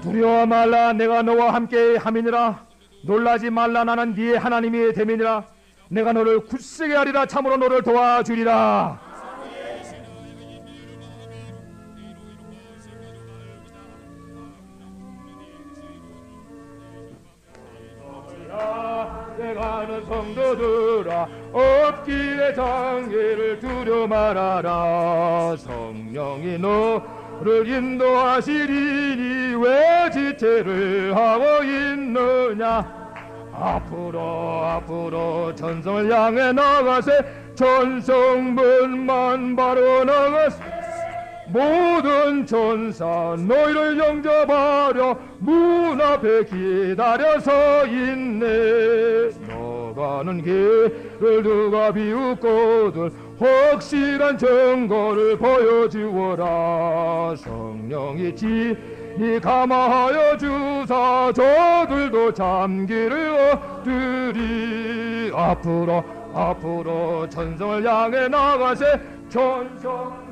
두려워 말라. 내가 너와 함께 함이니라. 놀라지 말라. 나는 네 하나님이 됨이니라. 내가 너를 굳세게 하리라. 참으로 너를 도와주리라. 내가 아는 성도들아, 없기에 장애를 두려 말아라. 성령이 너를 인도하시리니 왜 지체를 하고 있느냐. 앞으로 전성을 향해 나가세. 전성문만 바로 나가세. 모든 천사 너희를 영접하려 문 앞에 기다려서 있네. 너가는 길을 누가 비웃거든 확실한 증거를 보여주어라. 성령이 진히 감화하여 주사 저들도 잠기를 얻으리. 앞으로 천성을 향해 나가세. 전성